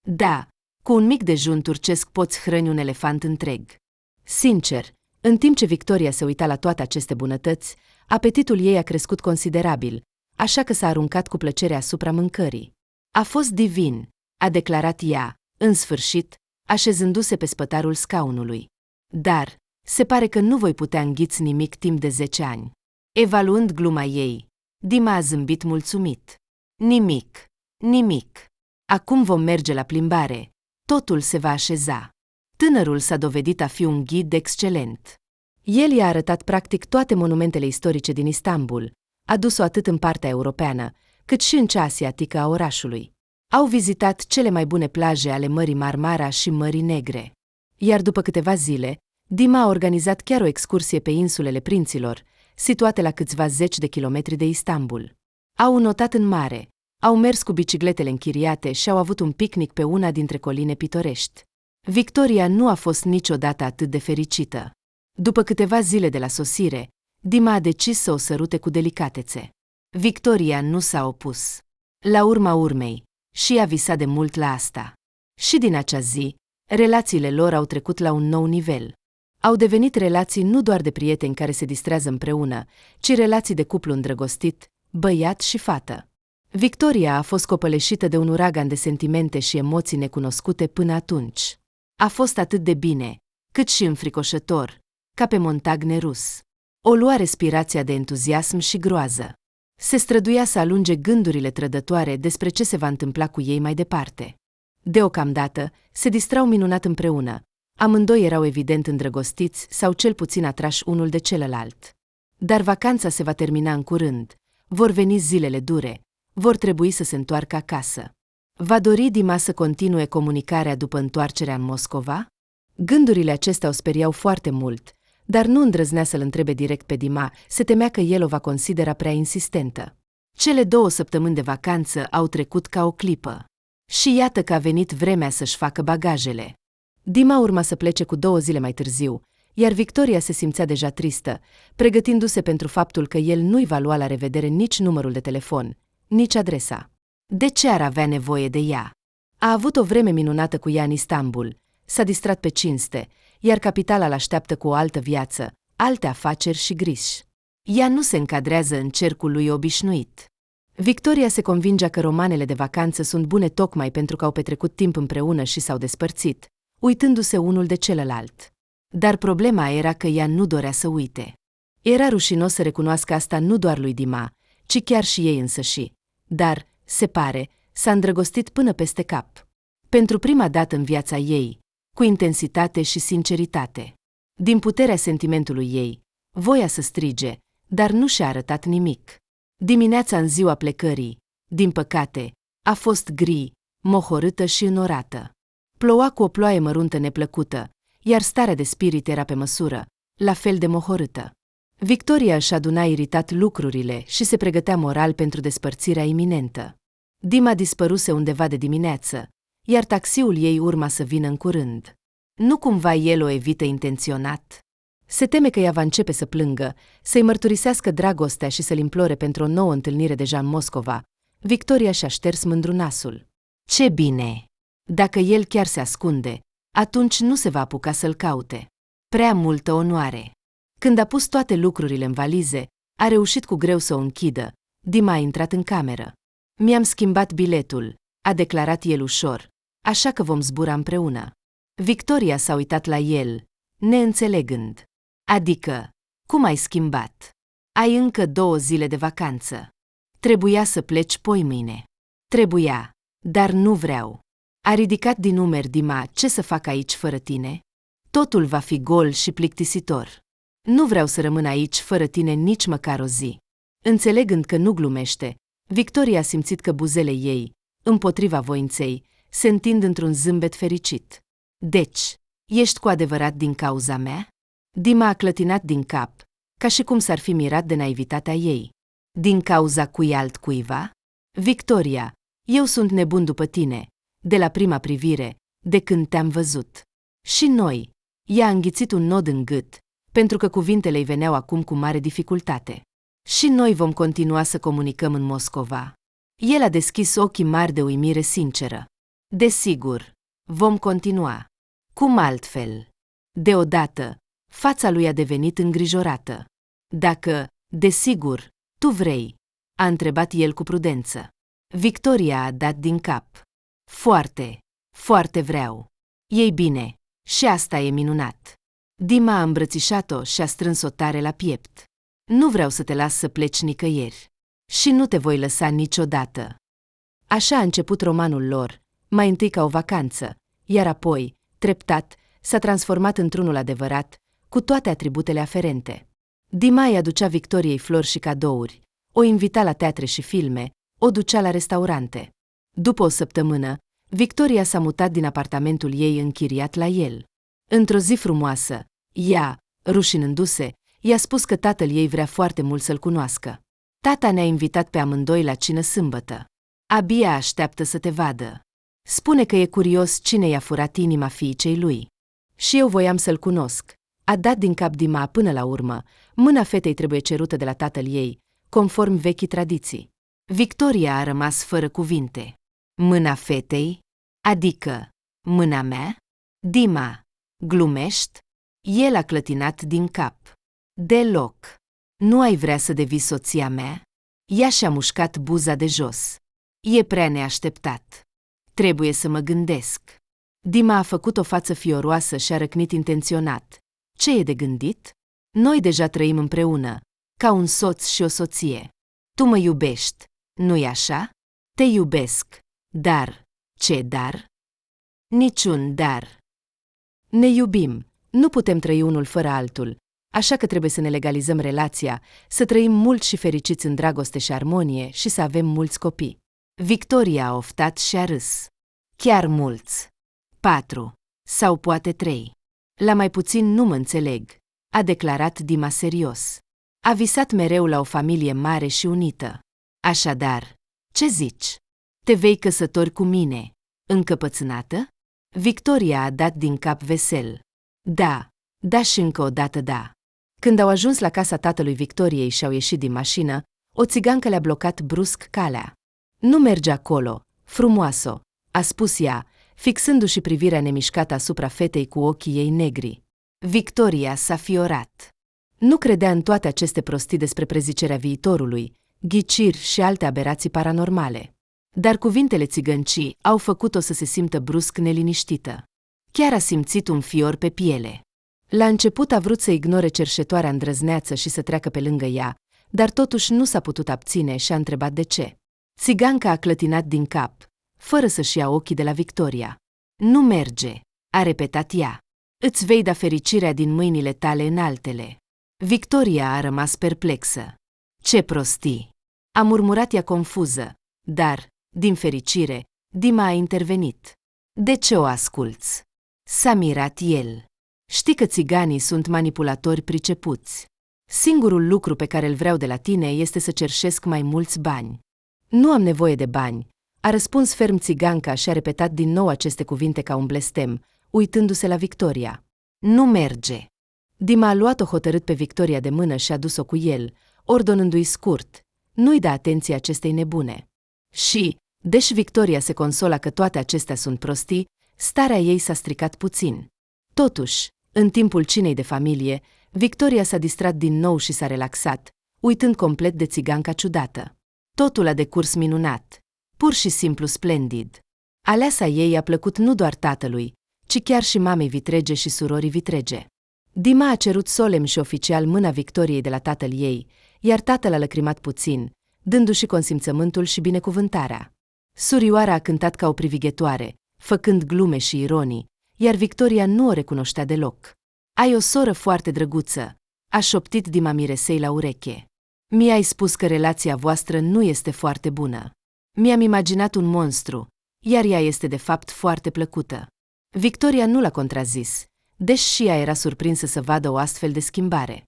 Da, cu un mic dejun turcesc poți hrăni un elefant întreg. Sincer, în timp ce Victoria se uita la toate aceste bunătăți, apetitul ei a crescut considerabil, așa că s-a aruncat cu plăcere asupra mâncării. A fost divin, a declarat ea, în sfârșit, așezându-se pe spătarul scaunului. Dar, se pare că nu voi putea înghiți nimic timp de 10 ani. Evaluând gluma ei, Dima a zâmbit mulțumit. Nimic, nimic. Acum vom merge la plimbare. Totul se va așeza. Tânărul s-a dovedit a fi un ghid excelent. El i-a arătat practic toate monumentele istorice din Istanbul, a dus-o atât în partea europeană, cât și în cea asiatică a orașului. Au vizitat cele mai bune plaje ale Mării Marmara și Mării Negre. Iar după câteva zile, Dima a organizat chiar o excursie pe insulele Prinților, situate la câțiva zeci de kilometri de Istanbul. Au înotat în mare, au mers cu bicicletele închiriate și au avut un picnic pe una dintre coline pitorești. Victoria nu a fost niciodată atât de fericită. După câteva zile de la sosire, Dima a decis să o sărute cu delicatețe. Victoria nu s-a opus. La urma urmei, și ea visa de mult la asta. Și din acea zi, relațiile lor au trecut la un nou nivel. Au devenit relații nu doar de prieteni care se distrează împreună, ci relații de cuplu îndrăgostit, băiat și fată. Victoria a fost copăleșită de un uragan de sentimente și emoții necunoscute până atunci. A fost atât de bine, cât și înfricoșător, ca pe montagne rus. O lua respirația de entuziasm și groază. Se străduia să alunge gândurile trădătoare despre ce se va întâmpla cu ei mai departe. Deocamdată, se distrau minunat împreună. Amândoi erau evident îndrăgostiți sau cel puțin atrași unul de celălalt. Dar vacanța se va termina în curând. Vor veni zilele dure. Vor trebui să se întoarcă acasă. Va dori Dima să continue comunicarea după întoarcerea în Moscova? Gândurile acestea o speriau foarte mult, dar nu îndrăznea să-l întrebe direct pe Dima, se temea că el o va considera prea insistentă. Cele 2 săptămâni de vacanță au trecut ca o clipă. Și iată că a venit vremea să-și facă bagajele. Dima urma să plece cu 2 zile mai târziu, iar Victoria se simțea deja tristă, pregătindu-se pentru faptul că el nu-i va lua la revedere nici numărul de telefon, nici adresa. De ce ar avea nevoie de ea? A avut o vreme minunată cu ea în Istanbul, s-a distrat pe cinste, iar capitala l-așteaptă cu o altă viață, alte afaceri și griji. Ea nu se încadrează în cercul lui obișnuit. Victoria se convingea că romanele de vacanță sunt bune tocmai pentru că au petrecut timp împreună și s-au despărțit, uitându-se unul de celălalt. Dar problema era că ea nu dorea să uite. Era rușinos să recunoască asta nu doar lui Dima, ci chiar și ei însăși. Dar, se pare, s-a îndrăgostit până peste cap. Pentru prima dată în viața ei, cu intensitate și sinceritate. Din puterea sentimentului ei, voia să strige, dar nu și-a arătat nimic. Dimineața în ziua plecării, din păcate, a fost gri, mohorâtă și înorată. Ploua cu o ploaie măruntă neplăcută, iar starea de spirit era pe măsură, la fel de mohorâtă. Victoria își aduna iritat lucrurile și se pregătea moral pentru despărțirea iminentă. Dima dispăruse undeva de dimineață, iar taxiul ei urma să vină în curând. Nu cumva el o evită intenționat? Se teme că ea va începe să plângă, să-i mărturisească dragostea și să-l implore pentru o nouă întâlnire deja în Moscova. Victoria și-a șters mândru nasul. Ce bine! Dacă el chiar se ascunde, atunci nu se va apuca să-l caute. Prea multă onoare. Când a pus toate lucrurile în valize, a reușit cu greu să o închidă. Dima a intrat în cameră. Mi-am schimbat biletul, a declarat el ușor, așa că vom zbura împreună. Victoria s-a uitat la el, neînțelegând. Adică, cum ai schimbat? Ai încă 2 zile de vacanță. Trebuia să pleci poimâine. Trebuia, dar nu vreau. A ridicat din umeri Dima, ce să fac aici fără tine? Totul va fi gol și plictisitor. Nu vreau să rămân aici fără tine nici măcar o zi. Înțelegând că nu glumește, Victoria a simțit că buzele ei, împotriva voinței, se întind într-un zâmbet fericit. Deci, ești cu adevărat din cauza mea? Dima a clătinat din cap, ca și cum s-ar fi mirat de naivitatea ei. Din cauza cui altcuiva? Victoria, eu sunt nebun după tine, de la prima privire, de când te-am văzut. Și noi, i-a înghițit un nod în gât, pentru că cuvintele îi veneau acum cu mare dificultate. Și noi vom continua să comunicăm în Moscova. El a deschis ochii mari de uimire sinceră. Desigur, vom continua. Cum altfel? Deodată, fața lui a devenit îngrijorată. Dacă, desigur, tu vrei, a întrebat el cu prudență. Victoria a dat din cap. Foarte, foarte vreau. Ei bine, și asta e minunat. Dima a îmbrățișat-o și a strâns-o tare la piept. Nu vreau să te las să pleci nicăieri. Și nu te voi lăsa niciodată. Așa a început romanul lor, mai întâi ca o vacanță, iar apoi, treptat, s-a transformat într-unul adevărat, cu toate atributele aferente. Dima îi aducea Victoriei flori și cadouri, o invita la teatre și filme, o ducea la restaurante. După o săptămână, Victoria s-a mutat din apartamentul ei închiriat la el. Într-o zi frumoasă, ea, rușinându-se, i-a spus că tatăl ei vrea foarte mult să-l cunoască. Tata ne-a invitat pe amândoi la cină sâmbătă. Abia așteaptă să te vadă. Spune că e curios cine i-a furat inima fiicei lui. Și eu voiam să-l cunosc. A dat din cap Dima până la urmă. Mâna fetei trebuie cerută de la tatăl ei, conform vechii tradiții. Victoria a rămas fără cuvinte. Mâna fetei? Adică, mâna mea? Dima, glumești? El a clătinat din cap. Deloc. Nu ai vrea să devii soția mea? Ea și-a mușcat buza de jos. E prea neașteptat. Trebuie să mă gândesc. Dima a făcut o față fioroasă și a răcnit intenționat. Ce e de gândit? Noi deja trăim împreună, ca un soț și o soție. Tu mă iubești, nu-i așa? Te iubesc. Dar, ce dar? Niciun dar. Ne iubim, nu putem trăi unul fără altul, așa că trebuie să ne legalizăm relația, să trăim mult și fericiți în dragoste și armonie și să avem mulți copii. Victoria a oftat și a râs. Chiar mulți. 4. Sau poate 3. La mai puțin nu mă înțeleg, a declarat Dima serios. A visat mereu la o familie mare și unită. Așadar, ce zici? Te vei căsători cu mine, încăpățânată? Victoria a dat din cap vesel. Da, da și încă o dată da. Când au ajuns la casa tatălui Victoriei și au ieșit din mașină, o țigancă le-a blocat brusc calea. Nu merge acolo, frumoasă, a spus ea, fixându-și privirea nemișcată asupra fetei cu ochii ei negri. Victoria s-a fiorat. Nu credea în toate aceste prostii despre prezicerea viitorului, ghiciri și alte aberații paranormale. Dar cuvintele țigăncii au făcut-o să se simtă brusc neliniștită. Chiar a simțit un fior pe piele. La început a vrut să ignore cerșetoarea îndrăzneață și să treacă pe lângă ea, dar totuși nu s-a putut abține și a întrebat de ce. Țiganca a clătinat din cap, fără să-și ia ochii de la Victoria. Nu merge, a repetat ea. Îți vei da fericirea din mâinile tale în altele. Victoria a rămas perplexă. Ce prostii! A murmurat ea confuză, dar, din fericire, Dima a intervenit. De ce o asculți? S-a mirat el. Știi că țiganii sunt manipulatori pricepuți. Singurul lucru pe care îl vreau de la tine este să cerșesc mai mulți bani. Nu am nevoie de bani, a răspuns ferm țiganca și a repetat din nou aceste cuvinte ca un blestem, uitându-se la Victoria. Nu merge. Dima a luat-o hotărât pe Victoria de mână și a dus-o cu el, ordonându-i scurt. Nu-i da atenție acestei nebune. Și, deși Victoria se consola că toate acestea sunt prostii, starea ei s-a stricat puțin. Totuși, în timpul cinei de familie, Victoria s-a distrat din nou și s-a relaxat, uitând complet de țiganca ciudată. Totul a decurs minunat, pur și simplu splendid. Aleasa ei a plăcut nu doar tatălui, ci chiar și mamei vitrege și surorii vitrege. Dima a cerut solemn și oficial mâna Victoriei de la tatăl ei, iar tatăl a lăcrimat puțin, dându-și consimțământul și binecuvântarea. Surioara a cântat ca o privighetoare, făcând glume și ironii, iar Victoria nu o recunoștea deloc. Ai o soră foarte drăguță, a șoptit Dima miresei la ureche. Mi-ai spus că relația voastră nu este foarte bună. Mi-am imaginat un monstru, iar ea este de fapt foarte plăcută. Victoria nu l-a contrazis, deși ea era surprinsă să vadă o astfel de schimbare.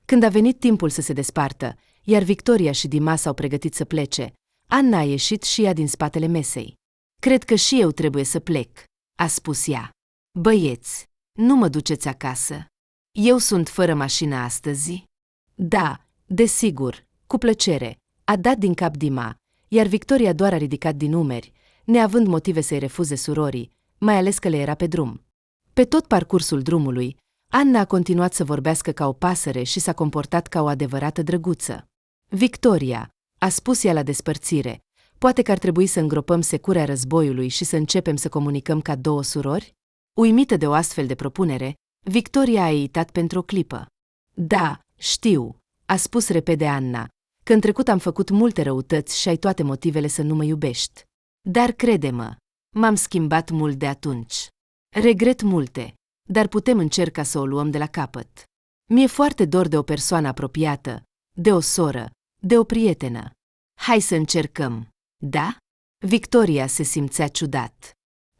Când a venit timpul să se despartă, iar Victoria și Dima s-au pregătit să plece, Anna a ieșit și ea din spatele mesei. Cred că și eu trebuie să plec, a spus ea. Băieți, nu mă duceți acasă? Eu sunt fără mașină astăzi? Da, desigur, cu plăcere, a dat din cap Dima, iar Victoria doar a ridicat din umeri, neavând motive să-i refuze surorii, mai ales că le era pe drum. Pe tot parcursul drumului, Anna a continuat să vorbească ca o pasăre și s-a comportat ca o adevărată drăguță. Victoria, a spus ea la despărțire, poate că ar trebui să îngropăm securea războiului și să începem să comunicăm ca două surori? Uimită de o astfel de propunere, Victoria a eitat pentru o clipă. Da, știu, a spus repede Anna, că în trecut am făcut multe răutăți și ai toate motivele să nu mă iubești. Dar crede-mă, m-am schimbat mult de atunci. Regret multe, dar putem încerca să o luăm de la capăt. Mi-e foarte dor de o persoană apropiată, de o soră, de o prietenă. Hai să încercăm, da? Victoria se simțea ciudat.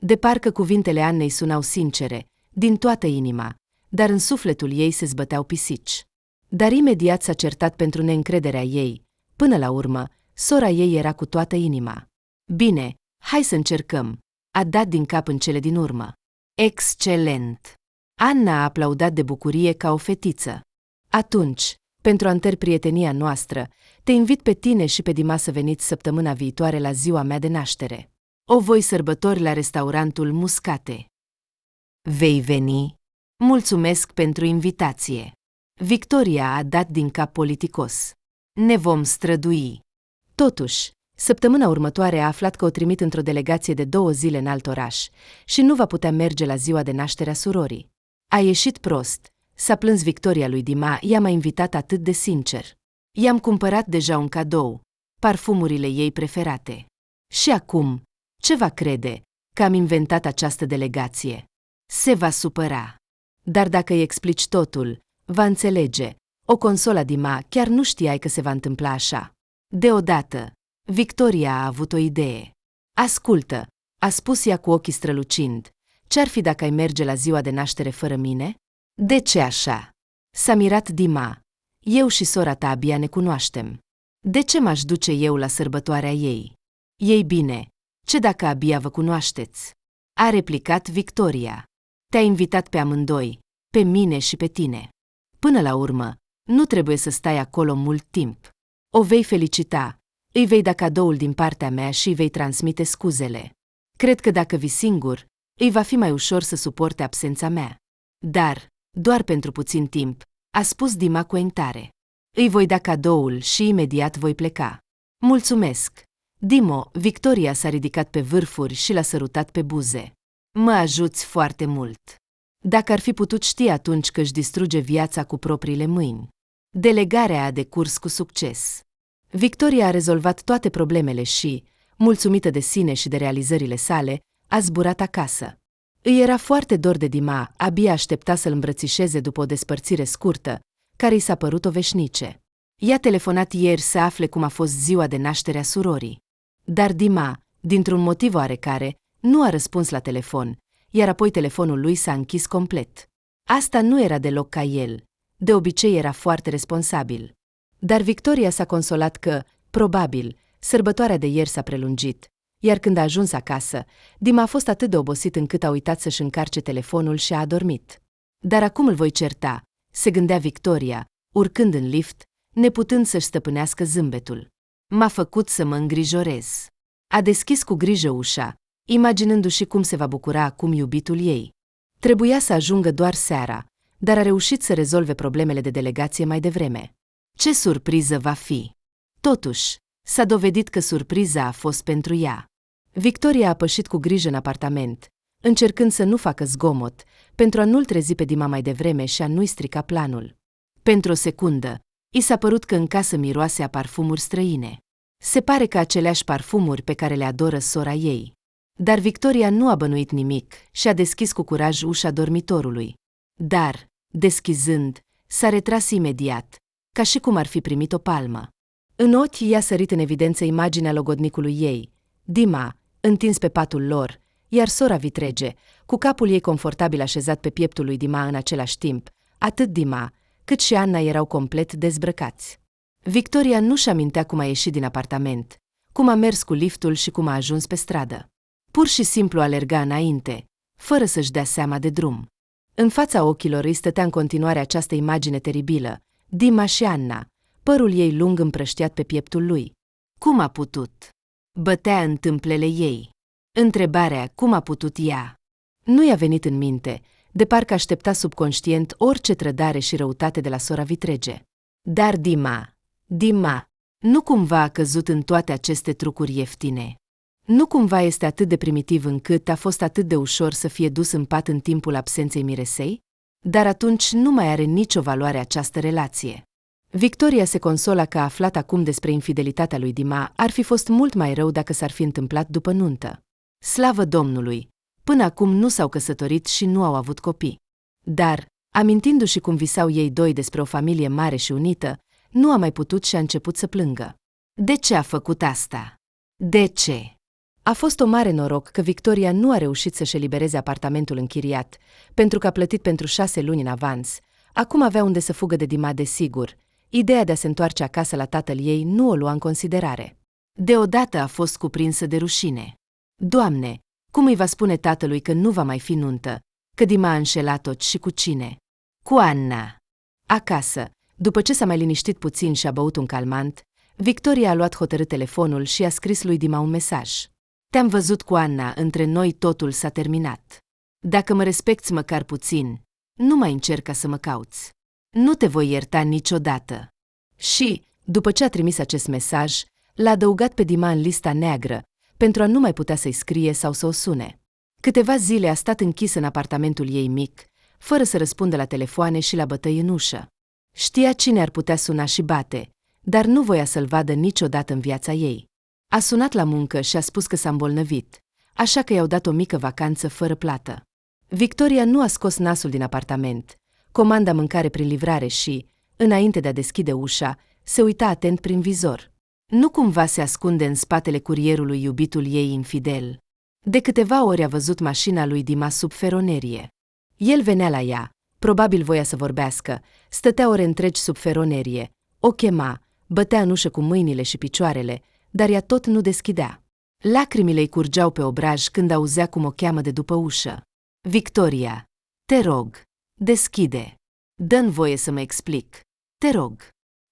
De parcă cuvintele Annei sunau sincere, din toată inima, dar în sufletul ei se zbăteau pisici. Dar imediat s-a certat pentru neîncrederea ei. Până la urmă, sora ei era cu toată inima. Bine, hai să încercăm, a dat din cap în cele din urmă. Excelent! Anna a aplaudat de bucurie ca o fetiță. Atunci, pentru a întări prietenia noastră, te invit pe tine și pe Dima să veniți săptămâna viitoare la ziua mea de naștere. O voi sărbători la restaurantul Muscate. Vei veni? Mulțumesc pentru invitație. Victoria a dat din cap politicos. Ne vom strădui. Totuși, săptămâna următoare a aflat că o trimit într-o delegație de 2 zile în alt oraș și nu va putea merge la ziua de naștere a surorii. A ieșit prost, s-a plâns Victoria lui Dima, i-a mai invitat atât de sincer. I-am cumpărat deja un cadou, parfumurile ei preferate. Și acum, ce va crede că am inventat această delegație? Se va supăra. Dar dacă îi explici totul, va înțelege. O consola Dima, chiar nu știai că se va întâmpla așa. Deodată, Victoria a avut o idee. Ascultă, a spus ea cu ochii strălucind, ce-ar fi dacă ai merge la ziua de naștere fără mine? De ce așa? S-a mirat Dima. Eu și sora ta abia ne cunoaștem. De ce m-aș duce eu la sărbătoarea ei? Ei bine, ce dacă abia vă cunoașteți? A replicat Victoria. Te-a invitat pe amândoi, pe mine și pe tine. Până la urmă, nu trebuie să stai acolo mult timp. O vei felicita, îi vei da cadoul din partea mea și îi vei transmite scuzele. Cred că dacă vii singur, îi va fi mai ușor să suporte absența mea. Dar, doar pentru puțin timp, a spus Dima cu entare. Îi voi da cadoul și imediat voi pleca. Mulțumesc. Dimo, Victoria s-a ridicat pe vârfuri și l-a sărutat pe buze. Mă ajuți foarte mult. Dacă ar fi putut ști atunci că își distruge viața cu propriile mâini. Delegarea a decurs cu succes. Victoria a rezolvat toate problemele și, mulțumită de sine și de realizările sale, a zburat acasă. Îi era foarte dor de Dima, abia aștepta să-l îmbrățișeze după o despărțire scurtă, care i s-a părut o veșnice. I-a telefonat ieri să afle cum a fost ziua de naștere a surorii. Dar Dima, dintr-un motiv oarecare, nu a răspuns la telefon, iar apoi telefonul lui s-a închis complet. Asta nu era deloc ca el. De obicei era foarte responsabil. Dar Victoria s-a consolat că, probabil, sărbătoarea de ieri s-a prelungit, iar când a ajuns acasă, Dima a fost atât de obosit încât a uitat să-și încarce telefonul și a adormit. Dar acum îl voi certa, se gândea Victoria, urcând în lift, neputând să-și stăpânească zâmbetul. M-a făcut să mă îngrijorez. A deschis cu grijă ușa, imaginându-și cum se va bucura acum iubitul ei. Trebuia să ajungă doar seara, dar a reușit să rezolve problemele de delegație mai devreme. Ce surpriză va fi! Totuși, s-a dovedit că surpriza a fost pentru ea. Victoria a pășit cu grijă în apartament, încercând să nu facă zgomot, pentru a nu-l trezi pe Dima mai devreme și a nu-i strica planul. Pentru o secundă, i s-a părut că în casă miroase a parfumuri străine. Se pare că aceleași parfumuri pe care le adoră sora ei. Dar Victoria nu a bănuit nimic și a deschis cu curaj ușa dormitorului. Dar, deschizând, s-a retras imediat, ca și cum ar fi primit o palmă. În ochi i-a sărit în evidență imaginea logodnicului ei. Dima, întins pe patul lor, iar sora Vitrege, cu capul ei confortabil așezat pe pieptul lui Dima în același timp, atât Dima, cât și Anna erau complet dezbrăcați. Victoria nu-și amintea cum a ieșit din apartament, cum a mers cu liftul și cum a ajuns pe stradă. Pur și simplu alerga înainte, fără să-și dea seama de drum. În fața ochilor îi stătea în continuare această imagine teribilă, Dima și Anna, părul ei lung împrăștiat pe pieptul lui. Cum a putut? Bătea în tâmplele ei. Întrebarea, cum a putut ea? Nu i-a venit în minte, de parcă aștepta subconștient orice trădare și răutate de la sora Vitrege. Dar Dima, nu cumva a căzut în toate aceste trucuri ieftine? Nu cumva este atât de primitiv încât a fost atât de ușor să fie dus în pat în timpul absenței miresei? Dar atunci nu mai are nicio valoare această relație. Victoria se consola că a aflat acum despre infidelitatea lui Dima ar fi fost mult mai rău dacă s-ar fi întâmplat după nuntă. Slavă Domnului! Până acum nu s-au căsătorit și nu au avut copii. Dar, amintindu-și cum visau ei doi despre o familie mare și unită, nu a mai putut și a început să plângă. De ce a făcut asta? De ce? A fost o mare noroc că Victoria nu a reușit să-și elibereze apartamentul închiriat, pentru că a plătit pentru 6 luni în avans. Acum avea unde să fugă de Dima, desigur. Ideea de a se întoarce acasă la tatăl ei nu o lua în considerare. Deodată a fost cuprinsă de rușine. Doamne, cum îi va spune tatălui că nu va mai fi nuntă, că Dima a înșelat-o și cu cine? Cu Anna. Acasă, după ce s-a mai liniștit puțin și a băut un calmant, Victoria a luat hotărât telefonul și a scris lui Dima un mesaj. Te-am văzut cu Anna, între noi totul s-a terminat. Dacă mă respecti măcar puțin, nu mai încerca să mă cauți. Nu te voi ierta niciodată. Și, după ce a trimis acest mesaj, l-a adăugat pe Dima în lista neagră, pentru a nu mai putea să-i scrie sau să o sune. Câteva zile a stat închis în apartamentul ei mic, fără să răspundă la telefoane și la bătăi în ușă. Știa cine ar putea suna și bate, dar nu voia să-l vadă niciodată în viața ei. A sunat la muncă și a spus că s-a îmbolnăvit, așa că i-au dat o mică vacanță fără plată. Victoria nu a scos nasul din apartament, comanda mâncare prin livrare și, înainte de a deschide ușa, se uita atent prin vizor. Nu cumva se ascunde în spatele curierului iubitul ei infidel. De câteva ori a văzut mașina lui Dima sub feronerie. El venea la ea, probabil voia să vorbească, stătea ore întregi sub feronerie, o chema, bătea în ușă cu mâinile și picioarele, dar ea tot nu deschidea. Lacrimile îi curgeau pe obraj când auzea cum o cheamă de după ușă. Victoria, te rog, deschide. Dă-mi voie să mă explic. Te rog.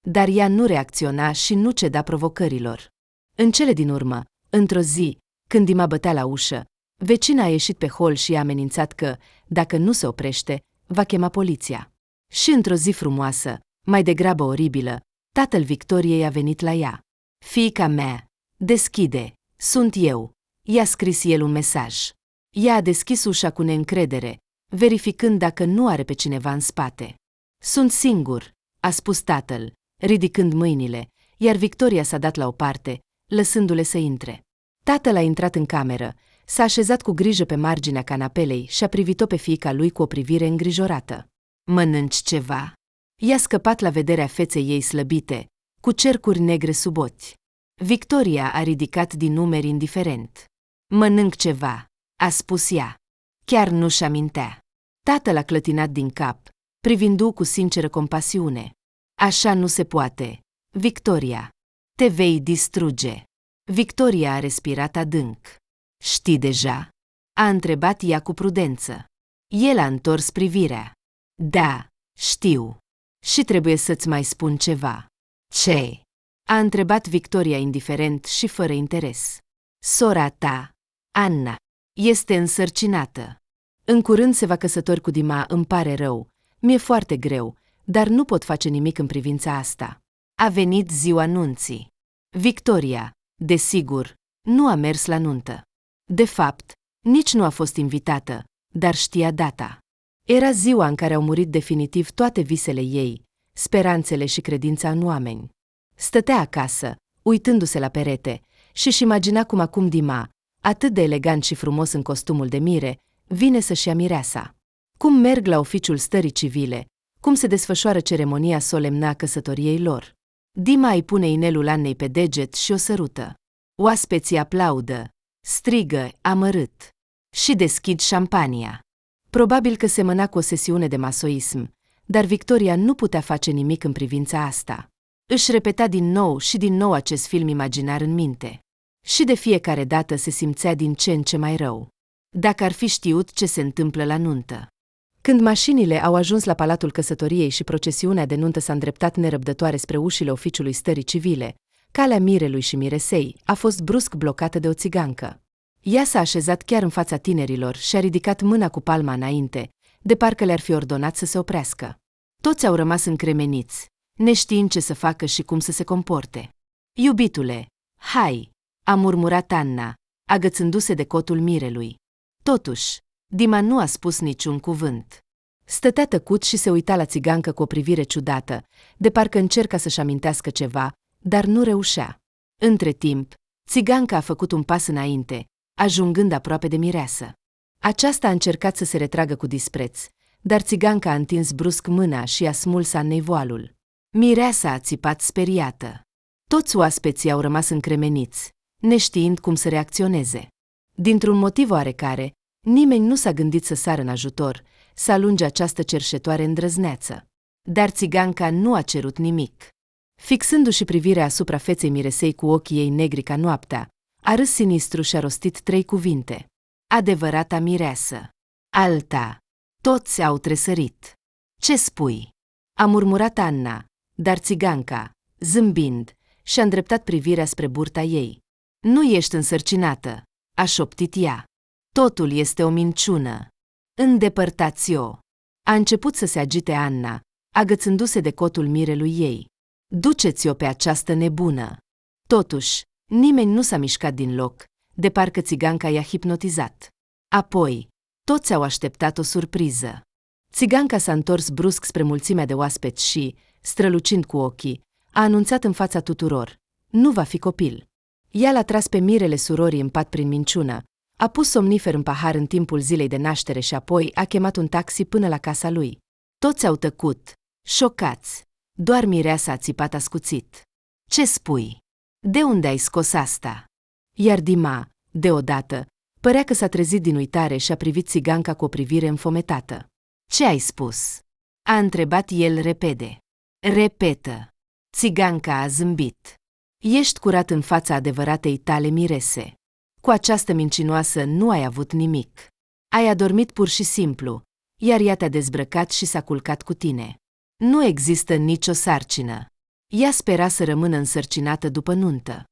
Dar ea nu reacționa și nu ceda provocărilor. În cele din urmă, într-o zi, când Dima bătea la ușă, vecina a ieșit pe hol și i-a amenințat că, dacă nu se oprește, va chema poliția. Și într-o zi frumoasă, mai degrabă oribilă, tatăl Victoriei a venit la ea. Fiica mea, deschide, sunt eu, i-a scris el un mesaj. Ea a deschis ușa cu neîncredere, verificând dacă nu are pe cineva în spate. Sunt singur, a spus tatăl, ridicând mâinile, iar Victoria s-a dat la o parte, lăsându-le să intre. Tatăl a intrat în cameră, s-a așezat cu grijă pe marginea canapelei și a privit-o pe fiica lui cu o privire îngrijorată. Mănânci ceva? I-a scăpat la vederea feței ei slăbite, cu cercuri negre sub ochi. Victoria a ridicat din numeri indiferent. Mănânc ceva, a spus ea. Chiar nu-și amintea. Tatăl a clătinat din cap, privindu-o cu sinceră compasiune. Așa nu se poate. Victoria, te vei distruge. Victoria a respirat adânc. Știi deja? A întrebat ea cu prudență. El a întors privirea. Da, știu. Și trebuie să-ți mai spun ceva. Ce? A întrebat Victoria indiferent și fără interes. Sora ta, Anna, este însărcinată. În curând se va căsători cu Dima, îmi pare rău. Mi-e foarte greu, dar nu pot face nimic în privința asta. A venit ziua nunții. Victoria, desigur, nu a mers la nuntă. De fapt, nici nu a fost invitată, dar știa data. Era ziua în care au murit definitiv toate visele ei, speranțele și credința în oameni. Stătea acasă, uitându-se la perete, și-și imagina cum acum Dima, atât de elegant și frumos în costumul de mire, vine să-și ia mireasa. Cum merg la oficiul stării civile, cum se desfășoară ceremonia solemnă a căsătoriei lor. Dima îi pune inelul Annei pe deget și o sărută. Oaspeții aplaudă. strigă, amărât. Și deschid șampania. Probabil că semăna cu o sesiune de masoism, dar Victoria nu putea face nimic în privința asta. Își repeta din nou acest film imaginar în minte. Și de fiecare dată se simțea din ce în ce mai rău. Dacă ar fi știut ce se întâmplă la nuntă. Când mașinile au ajuns la palatul căsătoriei și procesiunea de nuntă s-a îndreptat nerăbdătoare spre ușile oficiului stării civile, calea mirelui și miresei a fost brusc blocată de o țigancă. Ea s-a așezat chiar în fața tinerilor și a ridicat mâna cu palma înainte, de parcă le-ar fi ordonat să se oprească. Toți au rămas încremeniți, neștiind ce să facă și cum să se comporte. "Iubitule, hai!" a murmurat Anna, agățându-se de cotul mirelui. Totuși, Dima nu a spus niciun cuvânt. Stătea tăcut și se uita la țigancă cu o privire ciudată, de parcă încerca să-și amintească ceva, dar nu reușea. Între timp, țiganca a făcut un pas înainte, ajungând aproape de mireasă. Aceasta a încercat să se retragă cu dispreț, dar țiganca a întins brusc mâna și a smuls Annei voalul. Mireasa a țipat speriată. Toți oaspeții au rămas încremeniți, neștiind cum să reacționeze. Dintr-un motiv oarecare, nimeni nu s-a gândit să sară în ajutor, să alunge această cerșetoare îndrăzneață. Dar țiganca nu a cerut nimic. Fixându-și privirea asupra feței miresei cu ochii ei negri ca noaptea, a râs sinistru și a rostit 3 cuvinte. "Adevărata mireasă." "Alta." Toți au tresărit. "Ce spui?" a murmurat Anna, dar țiganca, zâmbind, și-a îndreptat privirea spre burta ei. "Nu ești însărcinată," a șoptit ea. "Totul este o minciună. Îndepărtați-o." A început să se agite Anna, agățându-se de cotul mirelui ei. "Duceți-o pe această nebună." Totuși, nimeni nu s-a mișcat din loc, de parcă țiganca i-a hipnotizat. Apoi, toți au așteptat o surpriză. Țiganca s-a întors brusc spre mulțimea de oaspeți și, strălucind cu ochii, a anunțat în fața tuturor: "Nu va fi copil." Ea l-a tras pe mirele surorii în pat prin minciună, a pus somnifer în pahar în timpul zilei de naștere și apoi a chemat un taxi până la casa lui. Toți au tăcut, șocați. Doar mireasa a țipat ascuțit. "Ce spui? De unde ai scos asta?" Iar Dima, deodată, părea că s-a trezit din uitare și a privit țiganca cu o privire înfometată. "Ce ai spus?" a întrebat el repede. "Repetă." Țiganca a zâmbit. "Ești curat în fața adevăratei tale mirese. Cu această mincinoasă nu ai avut nimic. Ai adormit pur și simplu, iar ea te-a dezbrăcat și s-a culcat cu tine. Nu există nicio sarcină. Ea spera să rămână însărcinată după nuntă.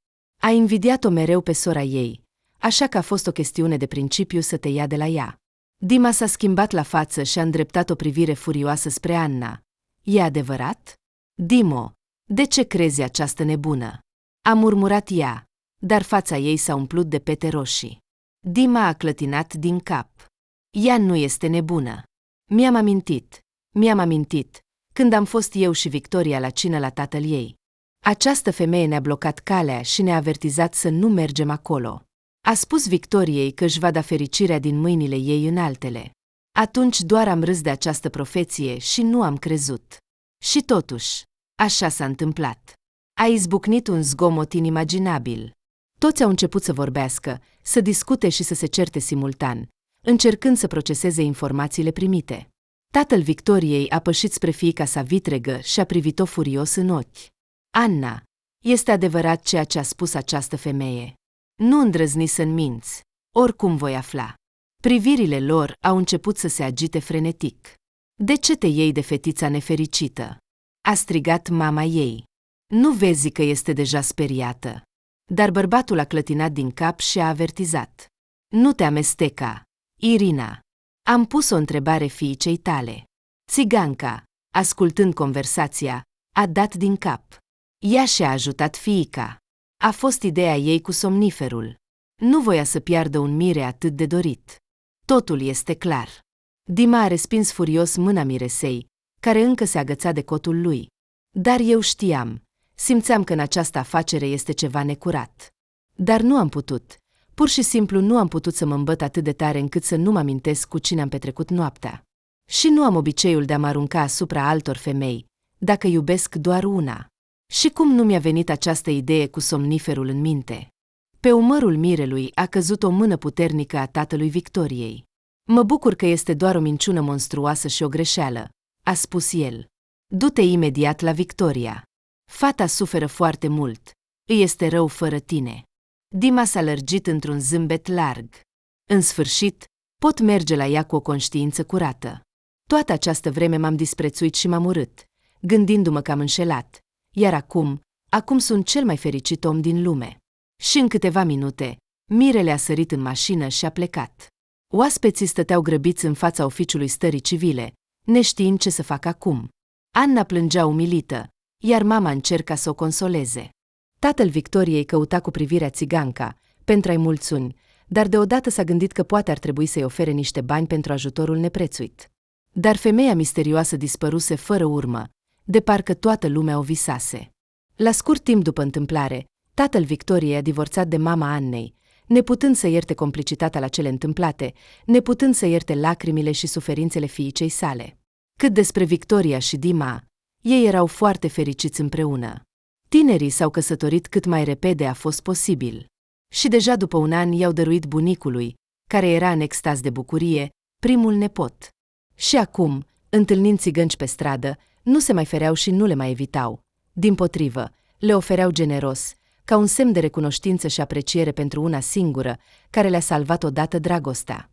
A invidiat-o mereu pe sora ei, așa că a fost o chestiune de principiu să te ia de la ea." Dima s-a schimbat la față și a îndreptat o privire furioasă spre Anna. "E adevărat?" "Dimo, de ce crezi această nebună?" a murmurat ea, dar fața ei s-a umplut de pete roșii. Dima a clătinat din cap. "Ea nu este nebună. Mi-am amintit, când am fost eu și Victoria la cină la tatăl ei. Această femeie ne-a blocat calea și ne-a avertizat să nu mergem acolo. A spus Victoriei că își va da fericirea din mâinile ei în altele. Atunci doar am râs de această profeție și nu am crezut. Și totuși, așa s-a întâmplat. A izbucnit un zgomot inimaginabil. Toți au început să vorbească, să discute și să se certe simultan, încercând să proceseze informațiile primite. Tatăl Victoriei a pășit spre fiica sa vitregă și a privit-o furios în ochi. "Anna, este adevărat ceea ce a spus această femeie. Nu îndrăzni să-mi minți, oricum voi afla." Privirile lor au început să se agite frenetic. "De ce te iei de fetița nefericită?" a strigat mama ei. "Nu vezi că este deja speriată?" Dar bărbatul a clătinat din cap și a avertizat. "Nu te amesteca, Irina. Am pus o întrebare fiicei tale." Țiganca, ascultând conversația, a dat din cap. Ea și-a ajutat fiica. A fost ideea ei cu somniferul. Nu voia să piardă un mire atât de dorit. Totul este clar. Dima a respins furios mâna miresei, care încă se agăța de cotul lui. Dar eu știam, simțeam că în această afacere este ceva necurat. Dar nu am putut. Pur și simplu nu am putut să mă îmbăt atât de tare încât să nu mă amintesc cu cine am petrecut noaptea. Și nu am obiceiul de a mă arunca asupra altor femei, dacă iubesc doar una. Și cum nu mi-a venit această idee cu somniferul în minte? Pe umărul mirelui a căzut o mână puternică a tatălui Victoriei. Mă bucur că este doar o minciună monstruoasă și o greșeală, a spus el. Du-te imediat la Victoria. Fata suferă foarte mult. Îi este rău fără tine. Dima s-a lărgit într-un zâmbet larg. În sfârșit, pot merge la ea cu o conștiință curată. Toată această vreme m-am disprețuit și m-am urât, gândindu-mă că am înșelat, iar acum sunt cel mai fericit om din lume. Și în câteva minute, mirele a sărit în mașină și a plecat. Oaspeții stăteau grăbiți în fața oficiului stării civile, neștiind ce să facă acum. Anna plângea umilită, iar mama încerca să o consoleze. Tatăl Victoriei căuta cu privirea țiganca, pentru a-i mulțumi, dar deodată s-a gândit că poate ar trebui să-i ofere niște bani pentru ajutorul neprețuit. Dar femeia misterioasă dispăruse fără urmă, de parcă toată lumea o visase. La scurt timp după întâmplare, tatăl Victoriei a divorțat de mama Annei, neputând să ierte complicitatea la cele întâmplate, neputând să ierte lacrimile și suferințele fiicei sale. Cât despre Victoria și Dima, ei erau foarte fericiți împreună. Tinerii s-au căsătorit cât mai repede a fost posibil. Și deja după un an i-au dăruit bunicului, care era în extaz de bucurie, primul nepot. Și acum, întâlnind țigănci pe stradă, nu se mai fereau și nu le mai evitau. Dimpotrivă, le ofereau generos, ca un semn de recunoștință și apreciere pentru una singură, care le-a salvat odată dragostea.